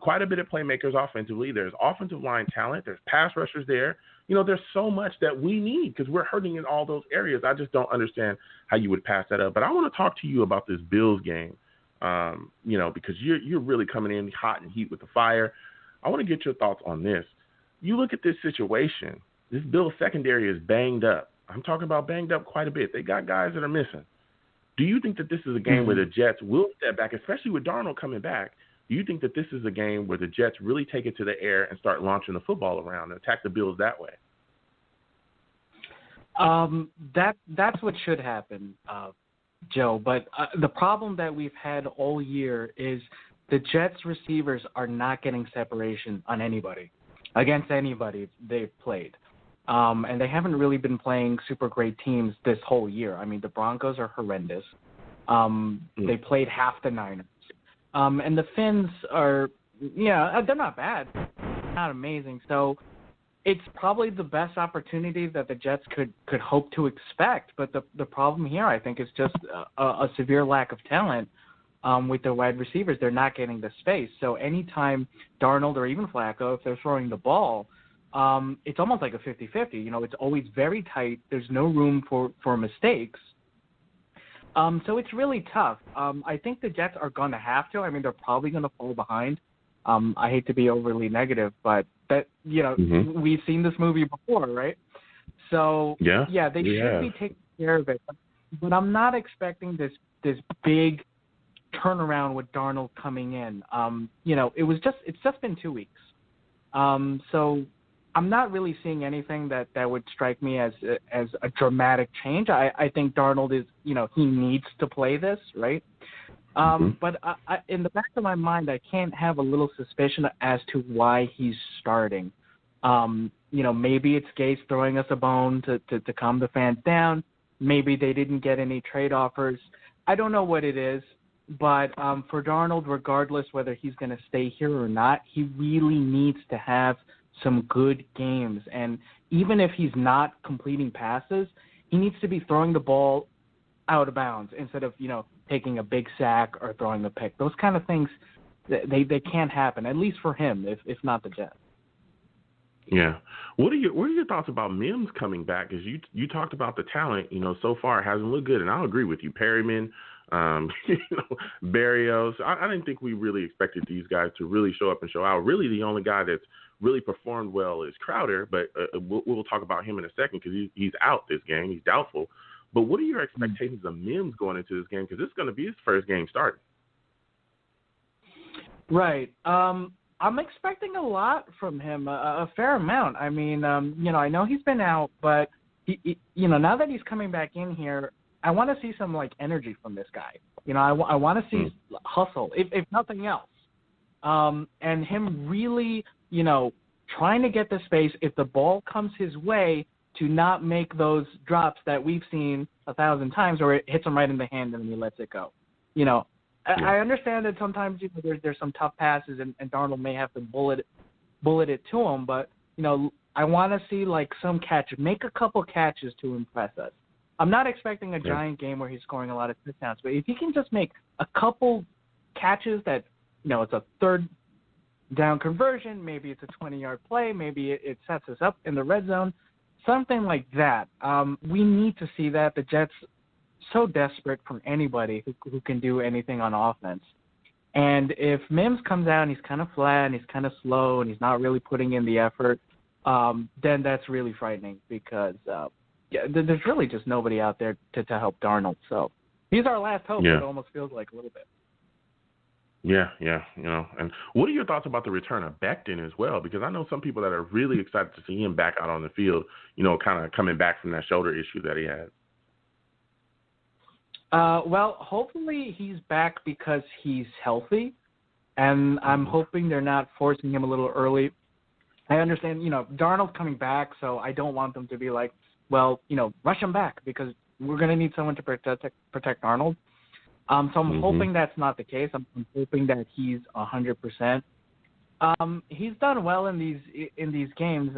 quite a bit of playmakers offensively. There's offensive line talent. There's pass rushers there. There's so much that we need because we're hurting in all those areas. I just don't understand how you would pass that up. But I want to talk to you about this Bills game, because you're really coming in hot and heat with the fire. I want to get your thoughts on this. You look at this situation. This Bills secondary is banged up. I'm talking about banged up quite a bit. They got guys that are missing. Do you think that this is a game where the Jets will step back, especially with Darnold coming back? Do you think that this is a game where the Jets really take it to the air and start launching the football around and attack the Bills that way? That's what should happen, Joe. But the problem that we've had all year is the Jets receivers are not getting separation on anybody, against anybody they've played. And they haven't really been playing super great teams this whole year. I mean, the Broncos are horrendous. They played half the Niners. And the Finns are, they're not bad, not amazing. So it's probably the best opportunity that the Jets could hope to expect. But the problem here, I think, is just a severe lack of talent with their wide receivers. They're not getting the space. So anytime Darnold or even Flacco, if they're throwing the ball, it's almost like a 50-50. It's always very tight. There's no room for mistakes. So it's really tough. I think the Jets are going to have to. I mean, they're probably going to fall behind. I hate to be overly negative, but that we've seen this movie before, right? So they should be taking care of it. But I'm not expecting this big turnaround with Darnold coming in. It's just been 2 weeks. So I'm not really seeing anything that would strike me as a dramatic change. I think Darnold is, he needs to play this, right? But I, in the back of my mind, I can't have a little suspicion as to why he's starting. Maybe it's Gase throwing us a bone to calm the fans down. Maybe they didn't get any trade offers. I don't know what it is. But for Darnold, regardless whether he's going to stay here or not, he really needs to have some good games. And even if he's not completing passes, he needs to be throwing the ball out of bounds instead of, taking a big sack or throwing a pick. Those kind of things, they can't happen, at least for him, if not the Jets. Yeah. What are your thoughts about Mims coming back? Because you talked about the talent, so far it hasn't looked good. And I'll agree with you. Perryman, Barrios. I didn't think we really expected these guys to really show up and show out. Really, the only guy that's really performed well is Crowder, but we'll talk about him in a second because he's out this game. He's doubtful. But what are your expectations of Mims going into this game? Because this is going to be his first game starting. Right. I'm expecting a lot from him, a fair amount. I mean, I know he's been out, but he, now that he's coming back in here, I want to see some like energy from this guy. I want to see hustle, if nothing else, and him really, trying to get the space if the ball comes his way to not make those drops that we've seen 1,000 times where it hits him right in the hand and then he lets it go. I understand that sometimes there's some tough passes and Darnold may have to bullet it to him, but I want to see like some catch, make a couple catches to impress us. I'm not expecting a giant game where he's scoring a lot of touchdowns, but if he can just make a couple catches that it's a third down conversion, maybe it's a 20-yard play, maybe it sets us up in the red zone, something like that. We need to see that. The Jets so desperate from anybody who can do anything on offense. And if Mims comes out and he's kind of flat and he's kind of slow and he's not really putting in the effort, then that's really frightening because there's really just nobody out there to help Darnold. So he's our last hope, it almost feels like a little bit. Yeah. And what are your thoughts about the return of Becton as well? Because I know some people that are really excited to see him back out on the field, kind of coming back from that shoulder issue that he had. Well, hopefully he's back because he's healthy, and I'm hoping they're not forcing him a little early. I understand, Darnold's coming back, so I don't want them to be like, well, rush him back because we're going to need someone to protect Darnold. So I'm hoping that's not the case. I'm hoping that he's 100%. He's done well in these games.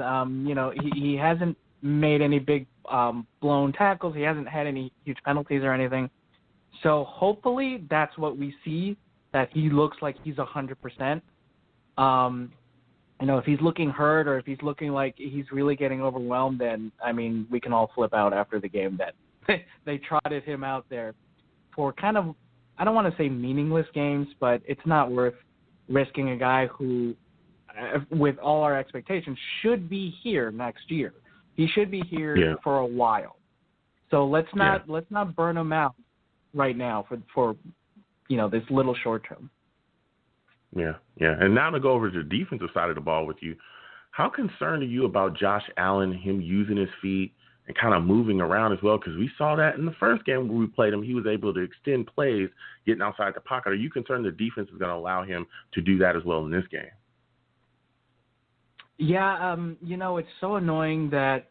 He hasn't made any big blown tackles. He hasn't had any huge penalties or anything. So hopefully that's what we see, that he looks like he's 100%. If he's looking hurt or if he's looking like he's really getting overwhelmed, then, we can all flip out after the game that they trotted him out there for kind of, I don't want to say meaningless games, but it's not worth risking a guy who, with all our expectations, should be here next year. He should be here for a while. So let's not burn him out right now for this little short term. Yeah. And now to go over to the defensive side of the ball with you, how concerned are you about Josh Allen, him using his feet and kind of moving around as well? Because we saw that in the first game when we played him. He was able to extend plays, getting outside the pocket. Are you concerned the defense is going to allow him to do that as well in this game? Yeah, it's so annoying that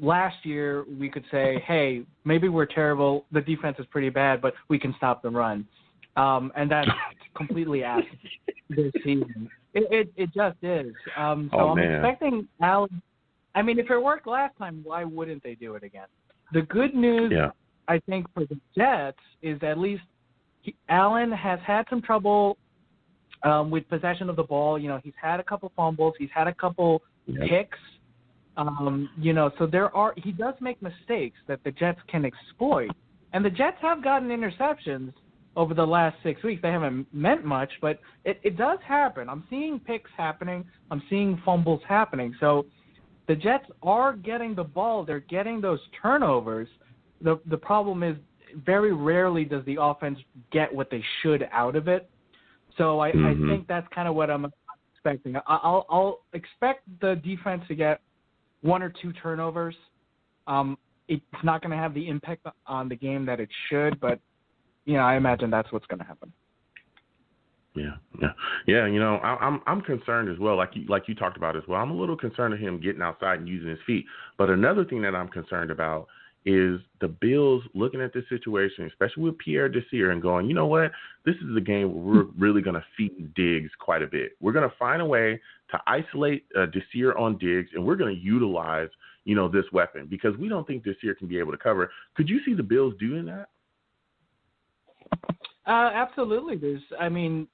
last year we could say, hey, maybe we're terrible, the defense is pretty bad, but we can stop the run. And that's completely ass this season. It just is. I'm expecting Allen. If it worked last time, why wouldn't they do it again? The good news, I think, for the Jets is at least Allen has had some trouble with possession of the ball. He's had a couple fumbles. He's had a couple picks. So he does make mistakes that the Jets can exploit. And the Jets have gotten interceptions over the last 6 weeks. They haven't meant much, but it does happen. I'm seeing picks happening. I'm seeing fumbles happening. So the Jets are getting the ball. They're getting those turnovers. The problem is very rarely does the offense get what they should out of it. So I think that's kind of what I'm expecting. I'll expect the defense to get 1 or 2 turnovers. It's not going to have the impact on the game that it should, but I imagine that's what's going to happen. Yeah. I'm concerned as well, like you talked about as well. I'm a little concerned of him getting outside and using his feet. But another thing that I'm concerned about is the Bills looking at this situation, especially with Pierre Desir, and going, you know what, this is a game where we're really going to feed Diggs quite a bit. We're going to find a way to isolate Desir on Diggs, and we're going to utilize, this weapon because we don't think Desir can be able to cover. Could you see the Bills doing that? Absolutely.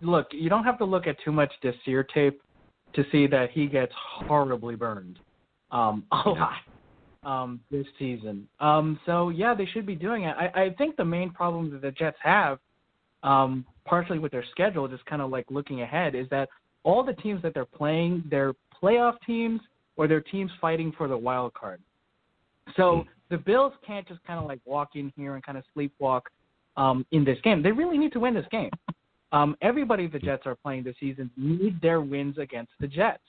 Look, you don't have to look at too much Desir tape to see that he gets horribly burned a lot this season. They should be doing it. I think the main problem that the Jets have, partially with their schedule, just kind of like looking ahead, is that all the teams that they're playing, they're playoff teams or they're teams fighting for the wild card. So the Bills can't just kind of like walk in here and kind of sleepwalk in this game. They really need to win this game. everybody the Jets are playing this season need their wins against the Jets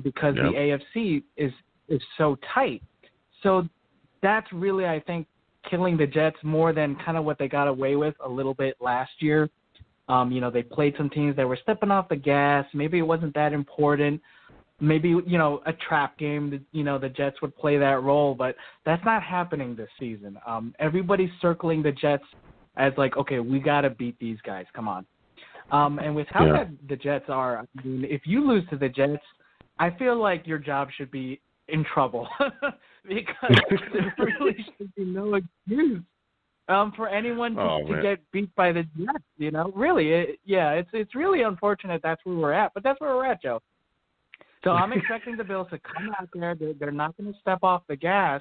because the AFC is so tight. So that's really, I think, killing the Jets more than kind of what they got away with a little bit last year. They played some teams that were stepping off the gas. Maybe it wasn't that important. Maybe, a trap game, the Jets would play that role, but that's not happening this season. Everybody's circling the Jets as like, okay, we got to beat these guys. Come on. And with how bad the Jets are, I mean, if you lose to the Jets, I feel like your job should be in trouble because there really should be no excuse for anyone to get beat by the Jets. Really, it's really unfortunate that's where we're at, but that's where we're at, Joe. So I'm expecting the Bills to come out there. They're not going to step off the gas,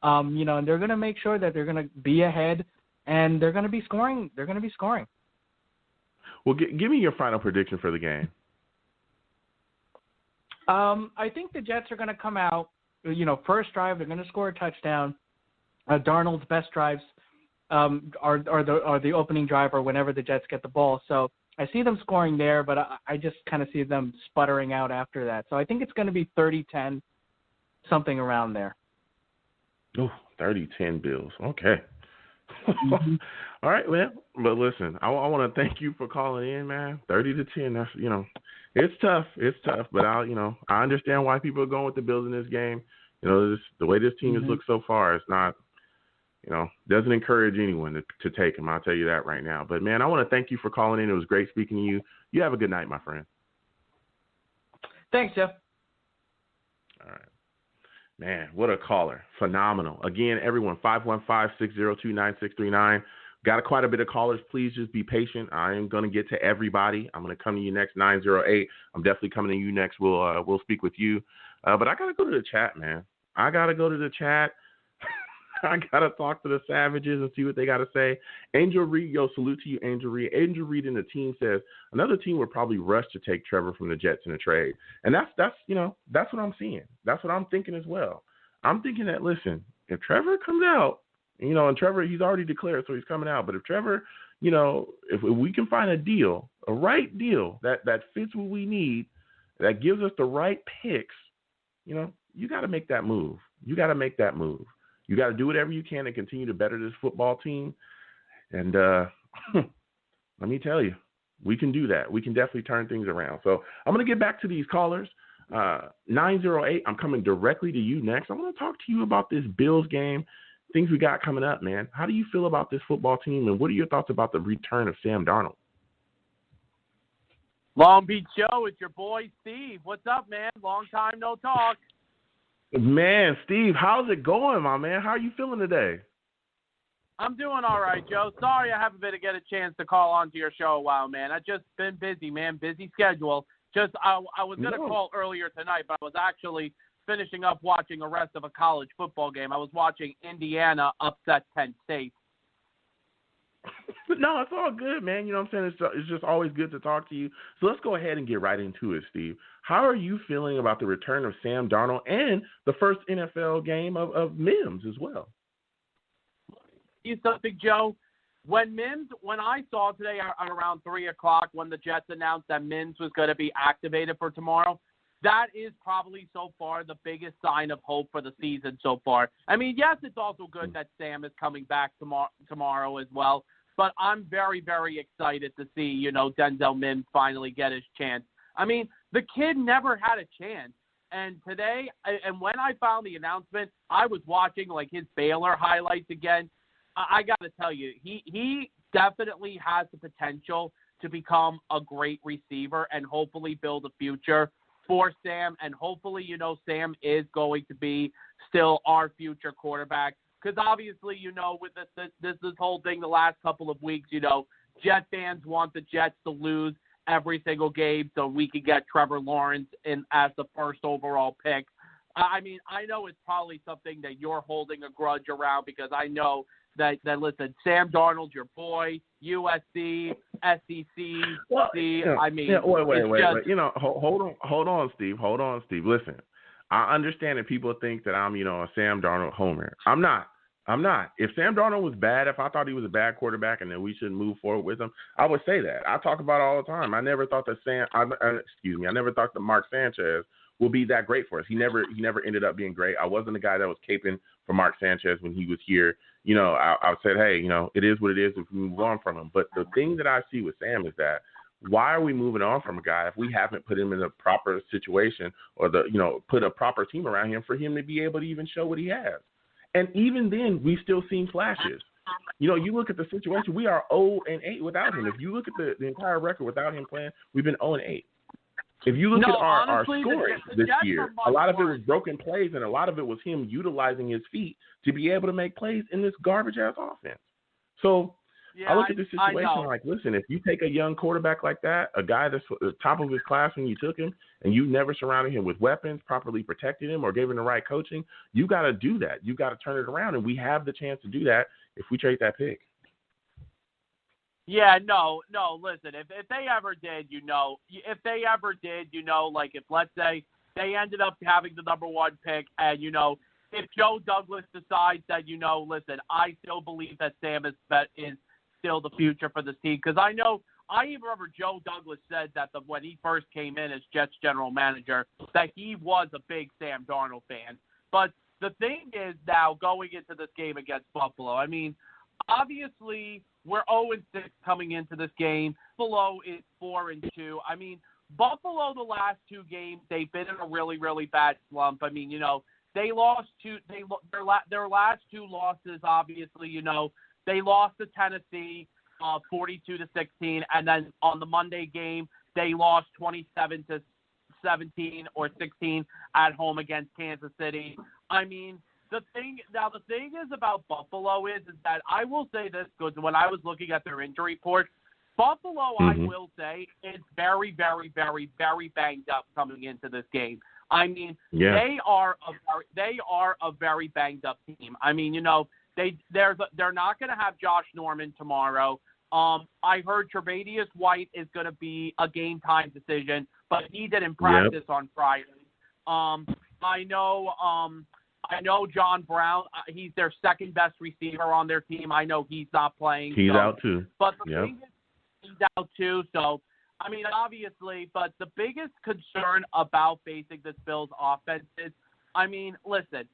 and they're going to make sure that they're going to be ahead, and they're going to be scoring. They're going to be scoring. Well, give me your final prediction for the game. I think the Jets are going to come out. First drive, they're going to score a touchdown. Darnold's best drives are the opening drive or whenever the Jets get the ball. So I see them scoring there, but I just kind of see them sputtering out after that. So I think it's going to be 30-10, something around there. Oh, 30-10 Bills. Okay. Mm-hmm. All right, man. But listen, I want to thank you for calling in, man. 30-10. That's it's tough. It's tough, but I understand why people are going with the Bills in this game. The way this team has looked so far, it's not. Doesn't encourage anyone to take them. I'll tell you that right now. But, man, I want to thank you for calling in. It was great speaking to you. You have a good night, my friend. Thanks, Jeff. All right. Man, what a caller. Phenomenal. Again, everyone, 515-602-9639. Got quite a bit of callers. Please just be patient. I am going to get to everybody. I'm going to come to you next, 908. I'm definitely coming to you next. We'll speak with you. But I got to go to the chat, man. I got to go to the chat. I got to talk to the Savages and see what they got to say. Angel Reed, salute to you, Angel Reed. Angel Reed and the team says another team would probably rush to take Trevor from the Jets in a trade. And that's what I'm seeing. That's what I'm thinking as well. I'm thinking that, listen, if Trevor comes out, and Trevor, he's already declared, so he's coming out. But if Trevor, if we can find a deal, a right deal that fits what we need, that gives us the right picks, you got to make that move. You got to make that move. You got to do whatever you can to continue to better this football team. And let me tell you, we can do that. We can definitely turn things around. So I'm going to get back to these callers. 908, I'm coming directly to you next. I want to talk to you about this Bills game, things we got coming up, man. How do you feel about this football team, and what are your thoughts about the return of Sam Darnold? Long Beach Joe, it's your boy Steve. What's up, man? Long time no talk. Man, Steve, how's it going, my man? How are you feeling today? I'm doing all right, Joe. Sorry I haven't been to get a chance to call onto your show a while, man. I've just been busy, man. Busy schedule. I was going to call earlier tonight, but I was actually finishing up watching the rest of a college football game. I was watching Indiana upset Penn State. No, it's all good, man. You know what I'm saying? It's just always good to talk to you. So let's go ahead and get right into it, Steve. How are you feeling about the return of Sam Darnold and the first NFL game of Mims as well? You something, Joe? When I saw today at around 3 o'clock when the Jets announced that Mims was going to be activated for tomorrow, that is probably so far the biggest sign of hope for the season so far. I mean, yes, it's also good that Sam is coming back tomorrow as well, but I'm very, very excited to see, Denzel Mims finally get his chance. I mean, the kid never had a chance. And today, and when I found the announcement, I was watching his Baylor highlights again. I got to tell you, he definitely has the potential to become a great receiver and hopefully build a future for Sam. And hopefully, Sam is going to be still our future quarterback. Because obviously, with this whole thing the last couple of weeks, Jet fans want the Jets to lose every single game so we could get Trevor Lawrence in as the first overall pick. I mean, I know it's probably something that you're holding a grudge around because I know that listen, Sam Darnold, your boy, USC, SEC, well, wait. Hold on, Steve. Listen, I understand that people think that I'm, a Sam Darnold homer. I'm not. I'm not. If Sam Darnold was bad, if I thought he was a bad quarterback and then we shouldn't move forward with him, I would say that. I talk about it all the time. I never thought that I never thought that Mark Sanchez will be that great for us. He never ended up being great. I wasn't the guy that was caping for Mark Sanchez when he was here. You know, I said, hey, you know, it is what it is if we move on from him. But the thing that I see with Sam is that why are we moving on from a guy if we haven't put him in a proper situation or put a proper team around him for him to be able to even show what he has? And even then, we've still seen flashes. You know, you look at the situation, we are 0-8 without him. If you look at the entire record without him playing, we've been 0-8. If you look at our scoring this year, a lot of it was broken plays, and a lot of it was him utilizing his feet to be able to make plays in this garbage-ass offense. So I look at this situation like, listen, if you take a young quarterback like that, a guy that's at the top of his class when you took him, and you never surrounded him with weapons, properly protected him, or gave him the right coaching, you got to do that. You got to turn it around, and we have the chance to do that if we trade that pick. Yeah, no, listen, if they ever did, like if, let's say, they ended up having the number one pick and, if Joe Douglas decides that, listen, I still believe that Sam is still the future for this team, because I even remember Joe Douglas said that when he first came in as Jets general manager, that he was a big Sam Darnold fan. But the thing is now going into this game against Buffalo, I mean, obviously we're 0-6 coming into this game. Buffalo is 4-2. I mean, Buffalo the last two games, they've been in a really, really bad slump. I mean, they lost their last two losses, obviously, they lost to Tennessee 42-16, and then on the Monday game, they lost 27-17 or 16 at home against Kansas City. I mean, the thing is about Buffalo is that I will say this, because when I was looking at their injury report, Buffalo, I will say, is very, very, very, very banged up coming into this game. I mean, they are a very banged up team. I mean, they're not going to have Josh Norman tomorrow. I heard Tre'Davious White is going to be a game time decision, but he didn't practice on Friday. I know John Brown. He's their second best receiver on their team. I know he's not playing. He's out too. But the thing is, he's out too. So, I mean, obviously, but the biggest concern about facing this Bills offense is, I mean, listen,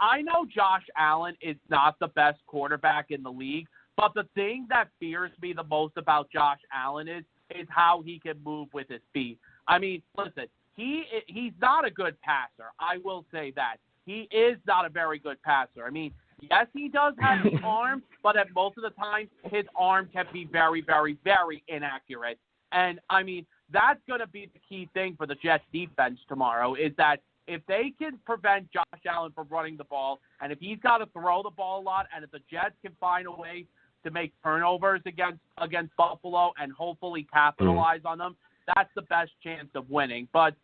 I know Josh Allen is not the best quarterback in the league, but the thing that fears me the most about Josh Allen is how he can move with his feet. I mean, listen, he's not a good passer. I will say that. He is not a very good passer. I mean, yes, he does have the arm, but at most of the time, his arm can be very, very, very inaccurate. And, I mean, that's going to be the key thing for the Jets defense tomorrow, is that if they can prevent Josh Allen from running the ball, and if he's got to throw the ball a lot, and if the Jets can find a way to make turnovers against Buffalo and hopefully capitalize on them, that's the best chance of winning. But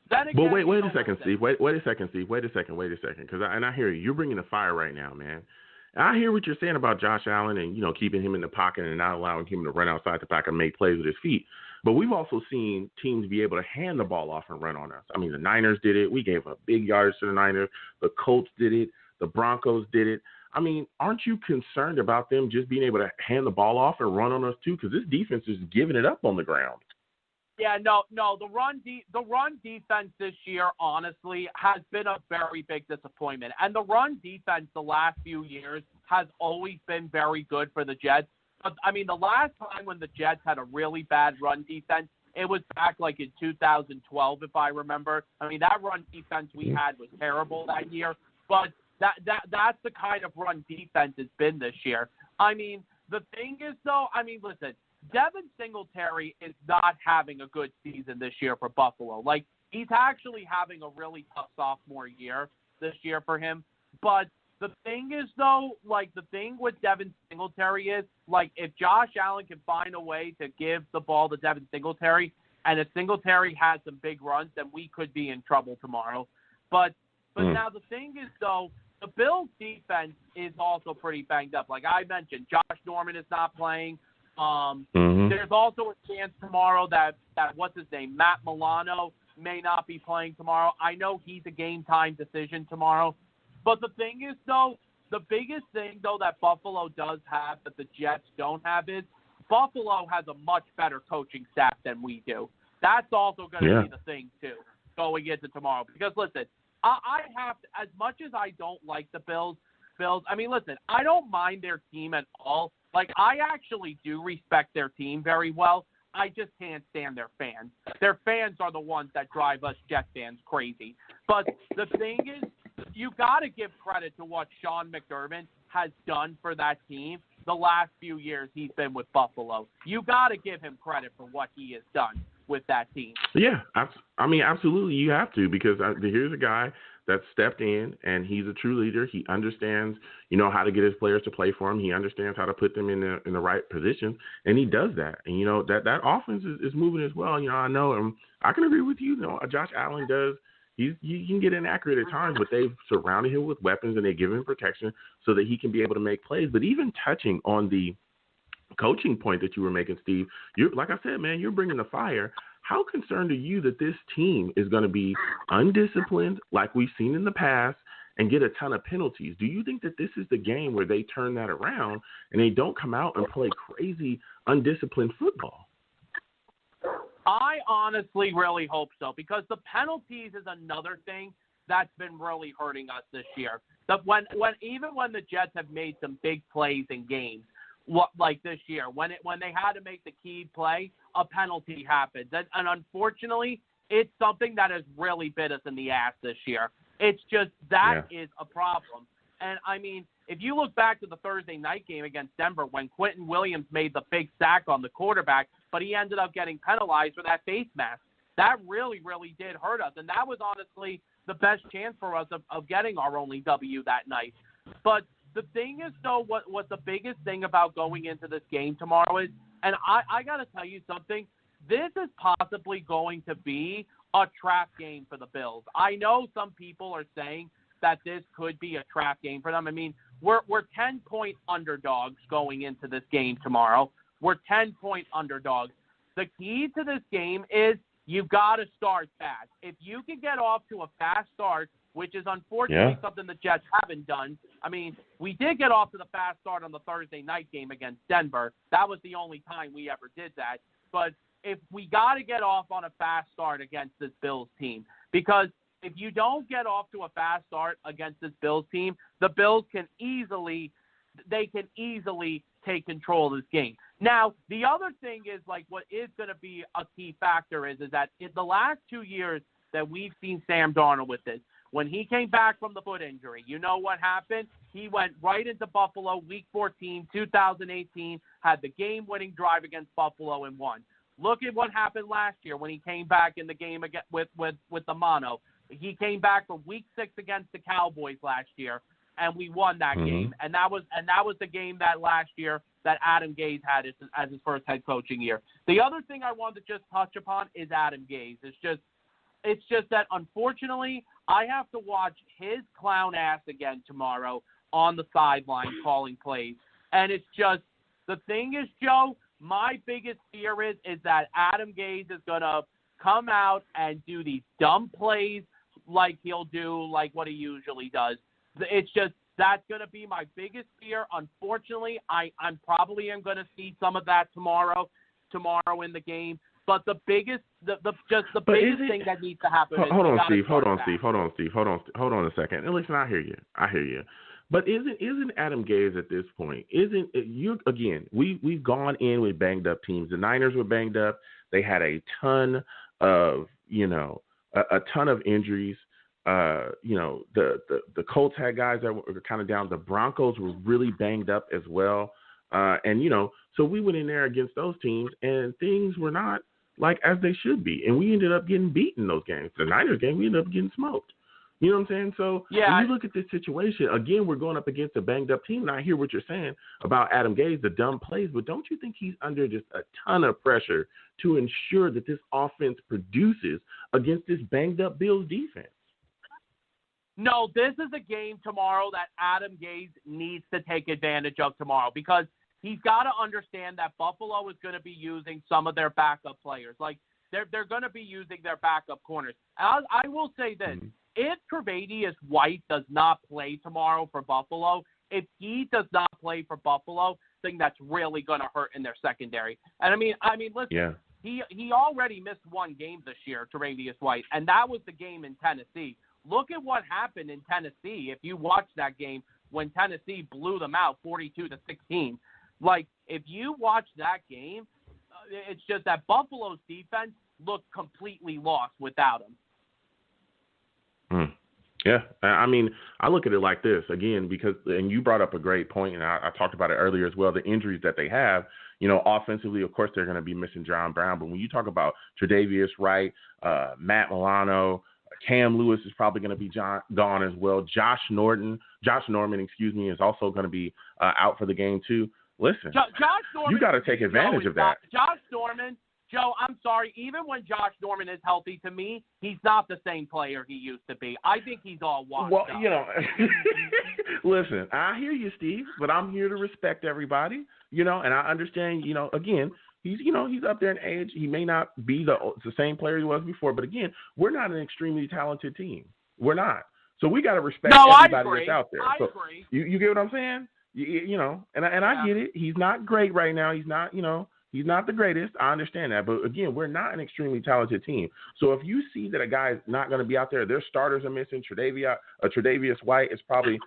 then again, wait a second, Steve. Wait a second, Steve. Wait a second. Because I hear you. You're bringing the fire right now, man. And I hear what you're saying about Josh Allen and, keeping him in the pocket and not allowing him to run outside the pocket and make plays with his feet. But we've also seen teams be able to hand the ball off and run on us. I mean, the Niners did it. We gave up big yards to the Niners. The Colts did it. The Broncos did it. I mean, aren't you concerned about them just being able to hand the ball off and run on us too? Because this defense is giving it up on the ground. Yeah, no. The run defense this year, honestly, has been a very big disappointment. And the run defense the last few years has always been very good for the Jets. But, I mean, the last time when the Jets had a really bad run defense, it was back like in 2012, if I remember. I mean, that run defense we had was terrible that year. But that's the kind of run defense it's been this year. I mean, the thing is, though, I mean, listen, Devin Singletary is not having a good season this year for Buffalo. Like, he's actually having a really tough sophomore year this year for him. But the thing is, though, like, the thing with Devin Singletary is, like, if Josh Allen can find a way to give the ball to Devin Singletary, and if Singletary has some big runs, then we could be in trouble tomorrow. But now the thing is, though, the Bills' defense is also pretty banged up. Like I mentioned, Josh Norman is not playing. There's also a chance tomorrow that what's his name, Matt Milano, may not be playing tomorrow. I know he's a game time decision tomorrow. But the thing is, though, the biggest thing, though, that Buffalo does have that the Jets don't have is Buffalo has a much better coaching staff than we do. That's also going to be the thing, too, going into tomorrow. Because, listen, I have to, as much as I don't like the Bills, I mean, listen, I don't mind their team at all. Like, I actually do respect their team very well. I just can't stand their fans. Their fans are the ones that drive us Jet fans crazy. But the thing is, you got to give credit to what Sean McDermott has done for that team the last few years he's been with Buffalo. You got to give him credit for what he has done with that team. Yeah, I mean, absolutely, you have to, because here's a guy that stepped in, and he's a true leader. He understands, how to get his players to play for him. He understands how to put them in the right position, and he does that. And that offense is moving as well. I know, and I can agree with you. Josh Allen does. You can get inaccurate at times, but they've surrounded him with weapons and they give him protection so that he can be able to make plays. But even touching on the coaching point that you were making, Steve, like I said, man, you're bringing the fire. How concerned are you that this team is going to be undisciplined like we've seen in the past and get a ton of penalties? Do you think that this is the game where they turn that around and they don't come out and play crazy, undisciplined football? I honestly really hope so, because the penalties is another thing that's been really hurting us this year. When the Jets have made some big plays in games, like this year, when they had to make the key play, a penalty happens. And unfortunately, it's something that has really bit us in the ass this year. It's just that is a problem. And, I mean, if you look back to the Thursday night game against Denver when Quentin Williams made the big sack on the quarterback, but he ended up getting penalized for that face mask, that really, really did hurt us. And that was honestly the best chance for us of getting our only W that night. But the thing is, though, what the biggest thing about going into this game tomorrow is, and I got to tell you something, this is possibly going to be a trap game for the Bills. I know some people are saying that this could be a trap game for them. I mean, we're 10-point underdogs going into this game tomorrow. We're 10-point underdogs. The key to this game is you've got to start fast. If you can get off to a fast start, which is unfortunately something the Jets haven't done. I mean, we did get off to the fast start on the Thursday night game against Denver. That was the only time we ever did that. But if we got to get off on a fast start against this Bills team, because if you don't get off to a fast start against this Bills team, the Bills can easily take control of this game. Now, the other thing is, like, what is going to be a key factor is that in the last 2 years that we've seen Sam Darnold with this, when he came back from the foot injury, you know what happened? He went right into Buffalo, Week 14, 2018, had the game-winning drive against Buffalo and won. Look at what happened last year when he came back in the game again with the mono. He came back for Week 6 against the Cowboys last year, and we won that game. And that was the game that last year that Adam Gase had as his first head coaching year. The other thing I wanted to just touch upon is Adam Gase. It's just that, unfortunately, I have to watch his clown ass again tomorrow on the sideline calling plays. And it's just, the thing is, Joe, my biggest fear is that Adam Gase is going to come out and do these dumb plays like he'll do, like what he usually does. It's just, that's going to be my biggest fear. Unfortunately, I'm probably going to see some of that tomorrow in the game. But the biggest thing that needs to happen is hold on, Steve. Hold on a second. And listen, I hear you. But isn't Adam Gase at this point? Isn't you again? We've gone in with banged up teams. The Niners were banged up. They had a ton of a ton of injuries. The Colts had guys that were kind of down. The Broncos were really banged up as well. So we went in there against those teams, and things were not like as they should be. And we ended up getting beaten those games. The Niners game, we ended up getting smoked. You know what I'm saying? So when you look at this situation, again, we're going up against a banged-up team, and I hear what you're saying about Adam Gase, the dumb plays, but don't you think he's under just a ton of pressure to ensure that this offense produces against this banged-up Bills defense? No, this is a game tomorrow that Adam Gase needs to take advantage of tomorrow, because he's got to understand that Buffalo is going to be using some of their backup players. Like, they're going to be using their backup corners. I will say this. If Tre'Davious White does not play tomorrow for Buffalo, if he does not play for Buffalo, I think that's really going to hurt in their secondary. And I mean, listen, Yeah. He already missed one game this year, Tre'Davious White, and that was the game in Tennessee. Look at what happened in Tennessee. If you watch that game when Tennessee blew them out 42-16, like if you watch that game, it's just that Buffalo's defense looked completely lost without him. Yeah, I mean, I look at it like this, again, because, and you brought up a great point, and I talked about it earlier as well, the injuries that they have, offensively, of course, they're going to be missing John Brown, but when you talk about Tre'Davious Wright, Matt Milano, Cam Lewis is probably going to be gone as well. Josh Norman, is also going to be out for the game too. Listen, Josh Norman, you got to take advantage of that. Josh Norman, Joe, I'm sorry. Even when Josh Norman is healthy, to me, he's not the same player he used to be. I think he's all washed up. Listen, I hear you, Steve, but I'm here to respect everybody, and I understand, again, he's up there in age. He may not be the same player he was before, but again, we're not an extremely talented team. We're not. So we got to respect everybody that's out there. I agree. You get what I'm saying? And I get it. He's not great right now. He's not, he's not the greatest. I understand that. But again, we're not an extremely talented team. So if you see that a guy's not going to be out there, their starters are missing. Tre'Davious White is probably,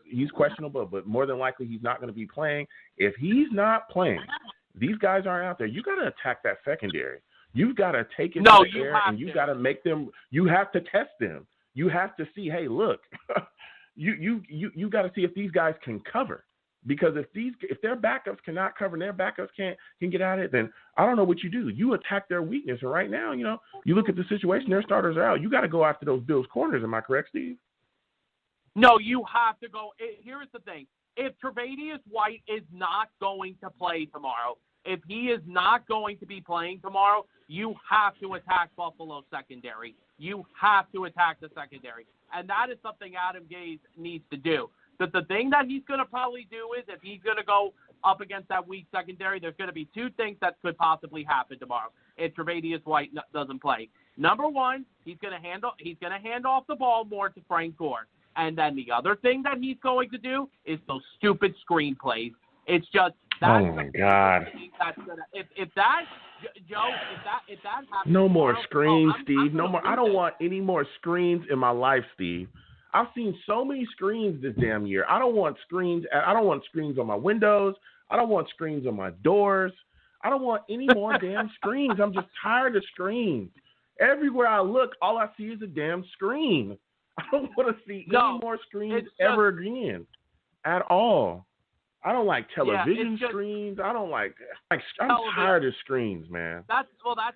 he's questionable, but more than likely he's not going to be playing. If he's not playing, these guys aren't out there. You got to attack that secondary. You've got to take it to the air, and you got to make them. You have to test them. You have to see, hey, look, you got to see if these guys can cover. Because if their backups cannot cover and their backups can get at it, then I don't know what you do. You attack their weakness. And right now, you look at the situation, their starters are out. You got to go after those Bills corners. Am I correct, Steve? No, you have to go. Here's the thing. If Tre'Davious White is not going to play tomorrow, if he is not going to be playing tomorrow, you have to attack Buffalo's secondary. You have to attack the secondary. And that is something Adam Gase needs to do. The thing that he's going to probably do is if he's going to go up against that weak secondary, there's going to be two things that could possibly happen tomorrow if Tre'Davious White doesn't play. Number one, he's going to hand off the ball more to Frank Gore. And then the other thing that he's going to do is those stupid screen plays. It's just that's oh my God. That's gonna, if that Joe, if that happens, no more screens, Steve. I'm no more. I don't want any more screens in my life, Steve. I've seen so many screens this damn year. I don't want screens. I don't want screens on my windows. I don't want screens on my doors. I don't want any more damn screens. I'm just tired of screens. Everywhere I look, all I see is a damn screen. I don't want to see any more screens ever again at all. I don't like television screens. I don't like I'm tired of screens, man. That's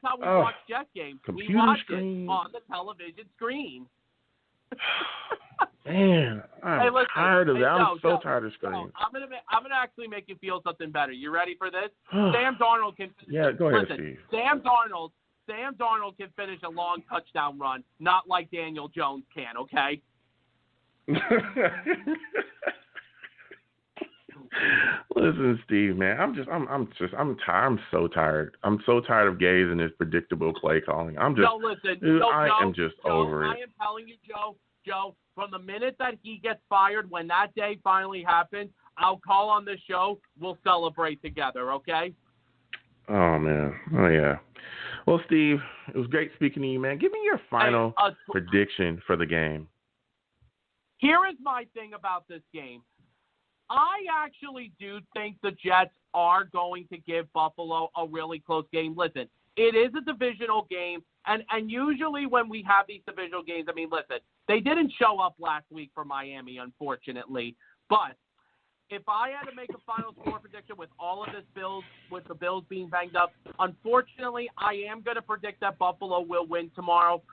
how we watch Jet games. Computer we watch screens. it on the television screen. Man, I'm tired of that. I'm so tired of screens. I'm gonna actually make you feel something better. You ready for this? Sam Darnold can. Yeah, go ahead, listen, Steve. Sam Darnold can finish a long touchdown run, not like Daniel Jones can. Okay. Listen, Steve, man, I'm tired. I'm so tired. I'm so tired of Gase and his predictable play calling. I am just over it. I am telling you, Joe, from the minute that he gets fired, when that day finally happens, I'll call on this show. We'll celebrate together, okay? Oh, man. Oh, yeah. Well, Steve, it was great speaking to you, man. Give me your final prediction for the game. Here is my thing about this game. I actually do think the Jets are going to give Buffalo a really close game. Listen, it is a divisional game, and usually when we have these divisional games, I mean, listen, they didn't show up last week for Miami, unfortunately. But if I had to make a final score prediction with all of this with the Bills being banged up, unfortunately, I am going to predict that Buffalo will win tomorrow.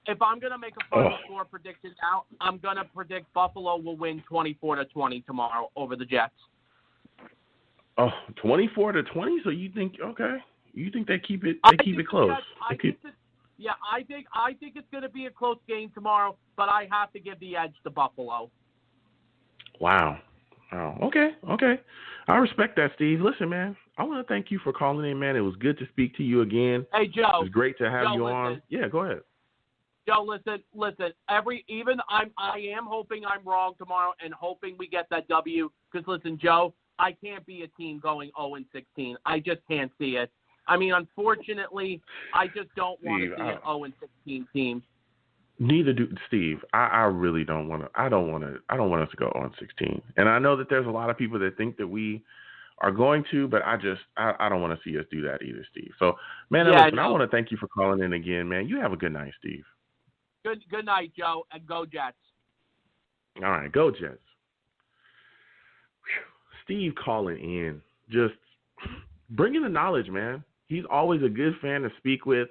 If I'm going to make a final score prediction now, I'm going to predict Buffalo will win 24-20 tomorrow over the Jets. Oh, 24-20? So you think they keep it close? I think it's going to be a close game tomorrow, but I have to give the edge to Buffalo. Wow. Oh, okay. I respect that, Steve. Listen, man, I want to thank you for calling in, man. It was good to speak to you again. Hey, Joe. It was great to have you listen. on. Yeah, go ahead. Joe, listen. I am hoping I'm wrong tomorrow and hoping we get that W. Because listen, Joe, I can't be a team going 0-16. I just can't see it. I mean, unfortunately, I just don't want to see an 0-16 team. Neither do Steve. I really don't want to. I don't want us to go 0-16. And I know that there's a lot of people that think that we are going to, but I don't want to see us do that either, Steve. So, man, listen, I want to thank you for calling in again, man. You have a good night, Steve. Good night, Joe, and go Jets. All right, go Jets. Whew. Steve calling in, just bringing the knowledge, man. He's always a good fan to speak with,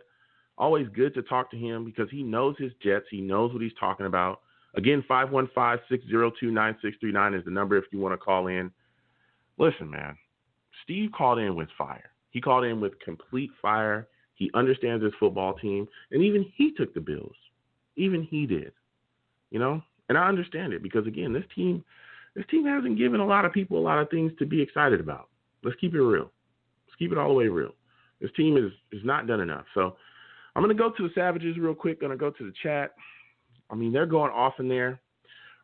always good to talk to him because he knows his Jets. He knows what he's talking about. Again, 515-602-9639 is the number if you want to call in. Listen, man, Steve called in with fire. He called in with complete fire. He understands his football team, and even he took the Bills. Even he did, you know? And I understand it because, again, this team hasn't given a lot of people a lot of things to be excited about. Let's keep it real. Let's keep it all the way real. This team is not done enough. So I'm going to go to the Savages real quick. Going to go to the chat. I mean, they're going off in there.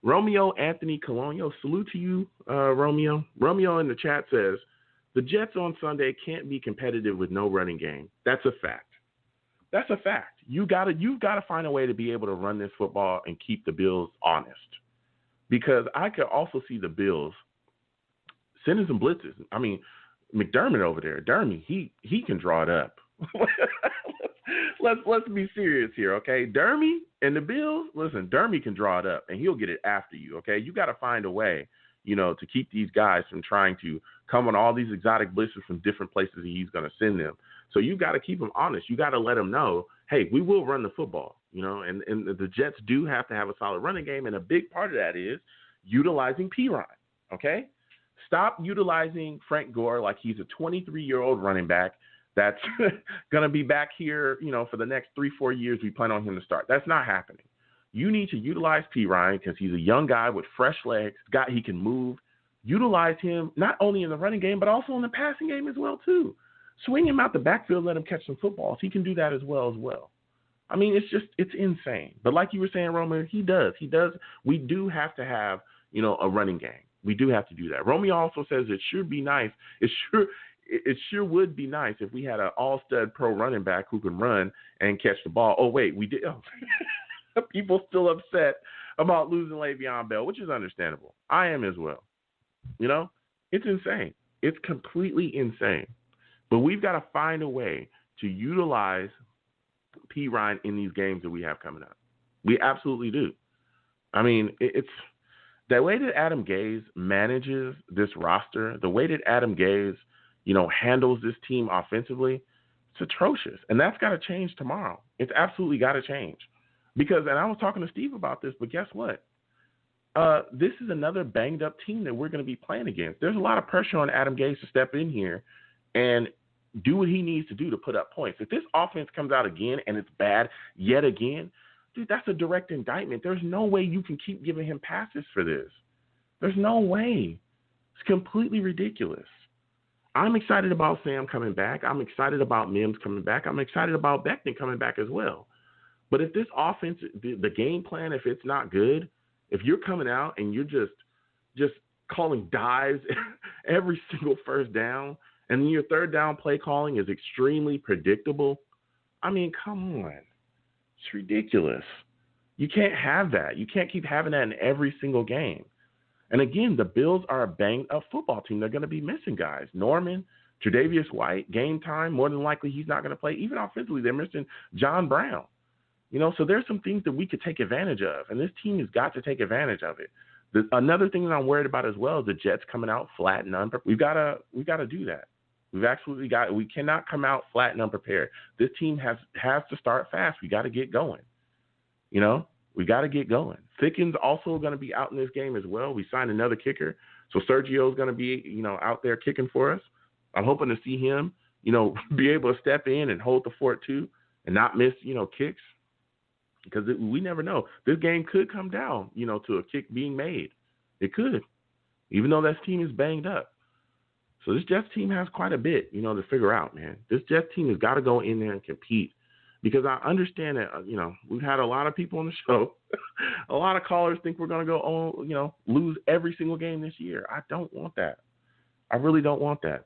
Romeo Anthony Colonio, salute to you, Romeo. Romeo in the chat says, the Jets on Sunday can't be competitive with no running game. That's a fact. That's a fact. You've got to find a way to be able to run this football and keep the Bills honest. Because I could also see the Bills sending some blitzes. I mean, McDermott over there, Dermy, he can draw it up. Let's be serious here, okay? Dermy and the Bills, listen, Dermy can draw it up, and he'll get it after you, okay? You got to find a way, to keep these guys from trying to come on all these exotic blitzes from different places he's going to send them. So you got to keep them honest. You got to let them know, hey, we will run the football, and the Jets do have to have a solid running game, and a big part of that is utilizing Pirine, okay? Stop utilizing Frank Gore like he's a 23-year-old running back that's going to be back here, for the next 3-4 years. We plan on him to start. That's not happening. You need to utilize Pirine because he's a young guy with fresh legs. He can move. Utilize him not only in the running game, but also in the passing game as well, too. Swing him out the backfield, let him catch some footballs. He can do that as well. I mean, it's insane. But like you were saying, Roman, he does. We do have to have, a running game. We do have to do that. Romeo also says it should be nice. It sure would be nice if we had an all-stud pro running back who can run and catch the ball. Oh, wait, we did. Oh. People still upset about losing Le'Veon Bell, which is understandable. I am as well. It's insane. It's completely insane. But we've got to find a way to utilize Pirine in these games that we have coming up. We absolutely do. I mean, it's the way that Adam Gase manages this roster, the way that Adam Gase, handles this team offensively, it's atrocious. And that's got to change tomorrow. It's absolutely got to change. Because, and I was talking to Steve about this, but guess what? This is another banged up team that we're going to be playing against. There's a lot of pressure on Adam Gase to step in here and do what he needs to do to put up points. If this offense comes out again and it's bad yet again, dude, that's a direct indictment. There's no way you can keep giving him passes for this. There's no way. It's completely ridiculous. I'm excited about Sam coming back. I'm excited about Mims coming back. I'm excited about Becton coming back as well. But if this offense, the game plan, if it's not good, if you're coming out and you're just calling dives every single first down, and then your third down play calling is extremely predictable, I mean, come on. It's ridiculous. You can't have that. You can't keep having that in every single game. And again, the Bills are a banged-up football team. They're going to be missing guys. Norman, Tre'Davious White, game time, more than likely he's not going to play. Even offensively, they're missing John Brown. So there's some things that we could take advantage of, and this team has got to take advantage of it. Another thing that I'm worried about as well is the Jets coming out flat and unprepared. We've got to do that. We cannot come out flat and unprepared. This team has to start fast. We got to get going. We got to get going. Thickens also going to be out in this game as well. We signed another kicker, so Sergio's going to be out there kicking for us. I'm hoping to see him be able to step in and hold the fort too, and not miss kicks. Because we never know. This game could come down, to a kick being made. It could, even though this team is banged up. So this Jets team has quite a bit, to figure out, man. This Jets team has got to go in there and compete because I understand that, we've had a lot of people on the show. A lot of callers think we're going to go, lose every single game this year. I don't want that. I really don't want that.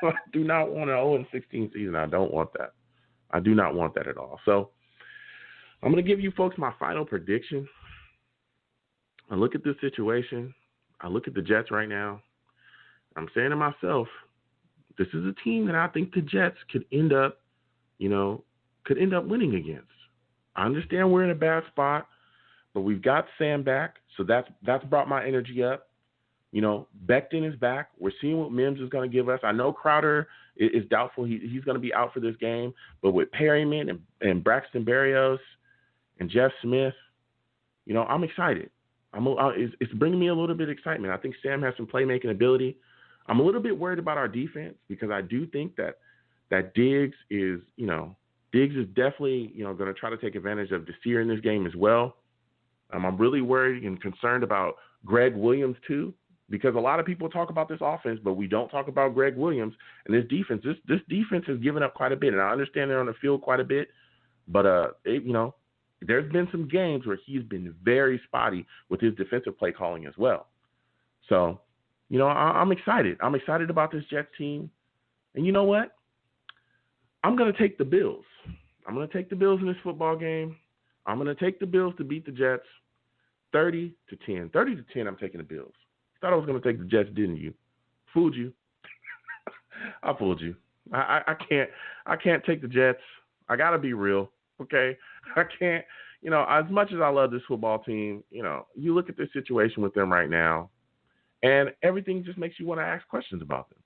I do not want an 0-16 season. I don't want that. I do not want that at all. So I'm going to give you folks my final prediction. I look at this situation. I look at the Jets right now. I'm saying to myself, this is a team that I think the Jets could end up winning against. I understand we're in a bad spot, but we've got Sam back, so that's brought my energy up. Becton is back. We're seeing what Mims is going to give us. I know Crowder is doubtful. He's going to be out for this game, but with Perryman and Braxton Berrios and Jeff Smith, I'm excited. It's bringing me a little bit of excitement. I think Sam has some playmaking ability. I'm a little bit worried about our defense because I do think that Diggs is definitely, going to try to take advantage of Desir in this game as well. I'm really worried and concerned about Greg Williams too, because a lot of people talk about this offense, but we don't talk about Greg Williams and this defense. This defense has given up quite a bit, and I understand they're on the field quite a bit, but there's been some games where he's been very spotty with his defensive play calling as well. So, I'm excited. I'm excited about this Jets team. And you know what? I'm going to take the Bills. I'm going to take the Bills in this football game. I'm going to take the Bills to beat the Jets 30-10. 30-10, I'm taking the Bills. Thought I was going to take the Jets, didn't you? Fooled you. I fooled you. I can't take the Jets. I got to be real, okay? I can't, as much as I love this football team, you look at this situation with them right now, and everything just makes you want to ask questions about them.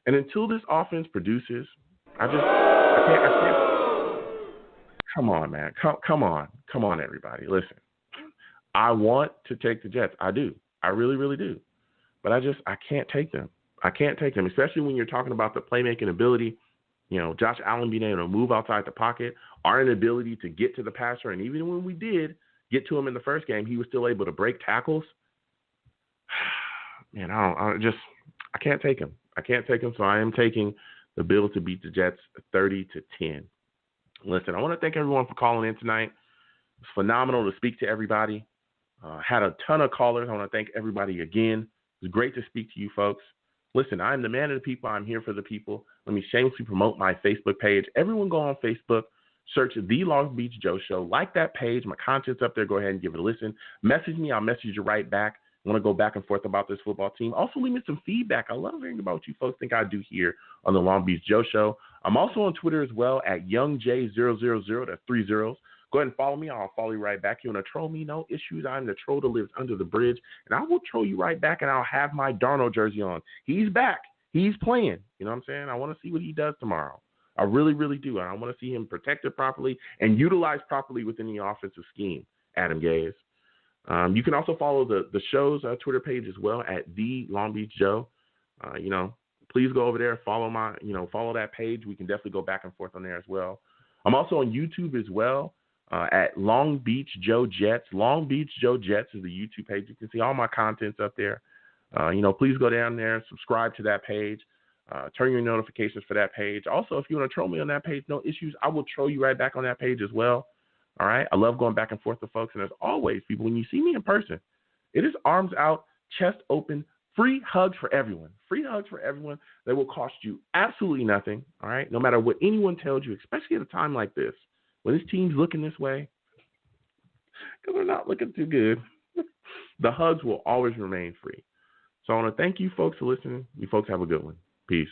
And until this offense produces, I can't. Come on, man. Come on, everybody. Listen, I want to take the Jets. I do. I really, really do. But I can't take them. I can't take them, especially when you're talking about the playmaking ability. Josh Allen being able to move outside the pocket, our inability to get to the passer, and even when we did get to him in the first game, he was still able to break tackles. Man, I can't take him. I can't take him, so I am taking the Bills to beat the Jets 30-10. Listen, I want to thank everyone for calling in tonight. It's phenomenal to speak to everybody. Had a ton of callers. I want to thank everybody again. It was great to speak to you folks. Listen, I'm the man of the people. I'm here for the people. Let me shamelessly promote my Facebook page. Everyone go on Facebook, search The Long Beach Joe Show. Like that page. My content's up there. Go ahead and give it a listen. Message me. I'll message you right back. I want to go back and forth about this football team. Also, leave me some feedback. I love hearing about what you folks think I do here on the Long Beach Joe Show. I'm also on Twitter as well at YoungJ000. That's 3 zeros. Go ahead and follow me. I'll follow you right back. You want to troll me? No issues. I'm the troll that lives under the bridge. And I will troll you right back, and I'll have my Darnold jersey on. He's back. He's playing. You know what I'm saying? I want to see what he does tomorrow. I really, really do. And I want to see him protected properly and utilized properly within the offensive scheme, Adam Gaze. You can also follow the show's Twitter page as well at The Long Beach Joe. Please go over there, follow follow that page. We can definitely go back and forth on there as well. I'm also on YouTube as well at Long Beach Joe Jets. Long Beach Joe Jets is the YouTube page. You can see all my contents up there. Please go down there, subscribe to that page, turn your notifications for that page. Also, if you want to troll me on that page, no issues. I will troll you right back on that page as well. All right. I love going back and forth with folks. And as always, people, when you see me in person, it is arms out, chest open, free hugs for everyone. Free hugs for everyone that will cost you absolutely nothing. All right. No matter what anyone tells you, especially at a time like this, when this team's looking this way, because they're not looking too good, the hugs will always remain free. So I want to thank you folks for listening. You folks have a good one. Peace.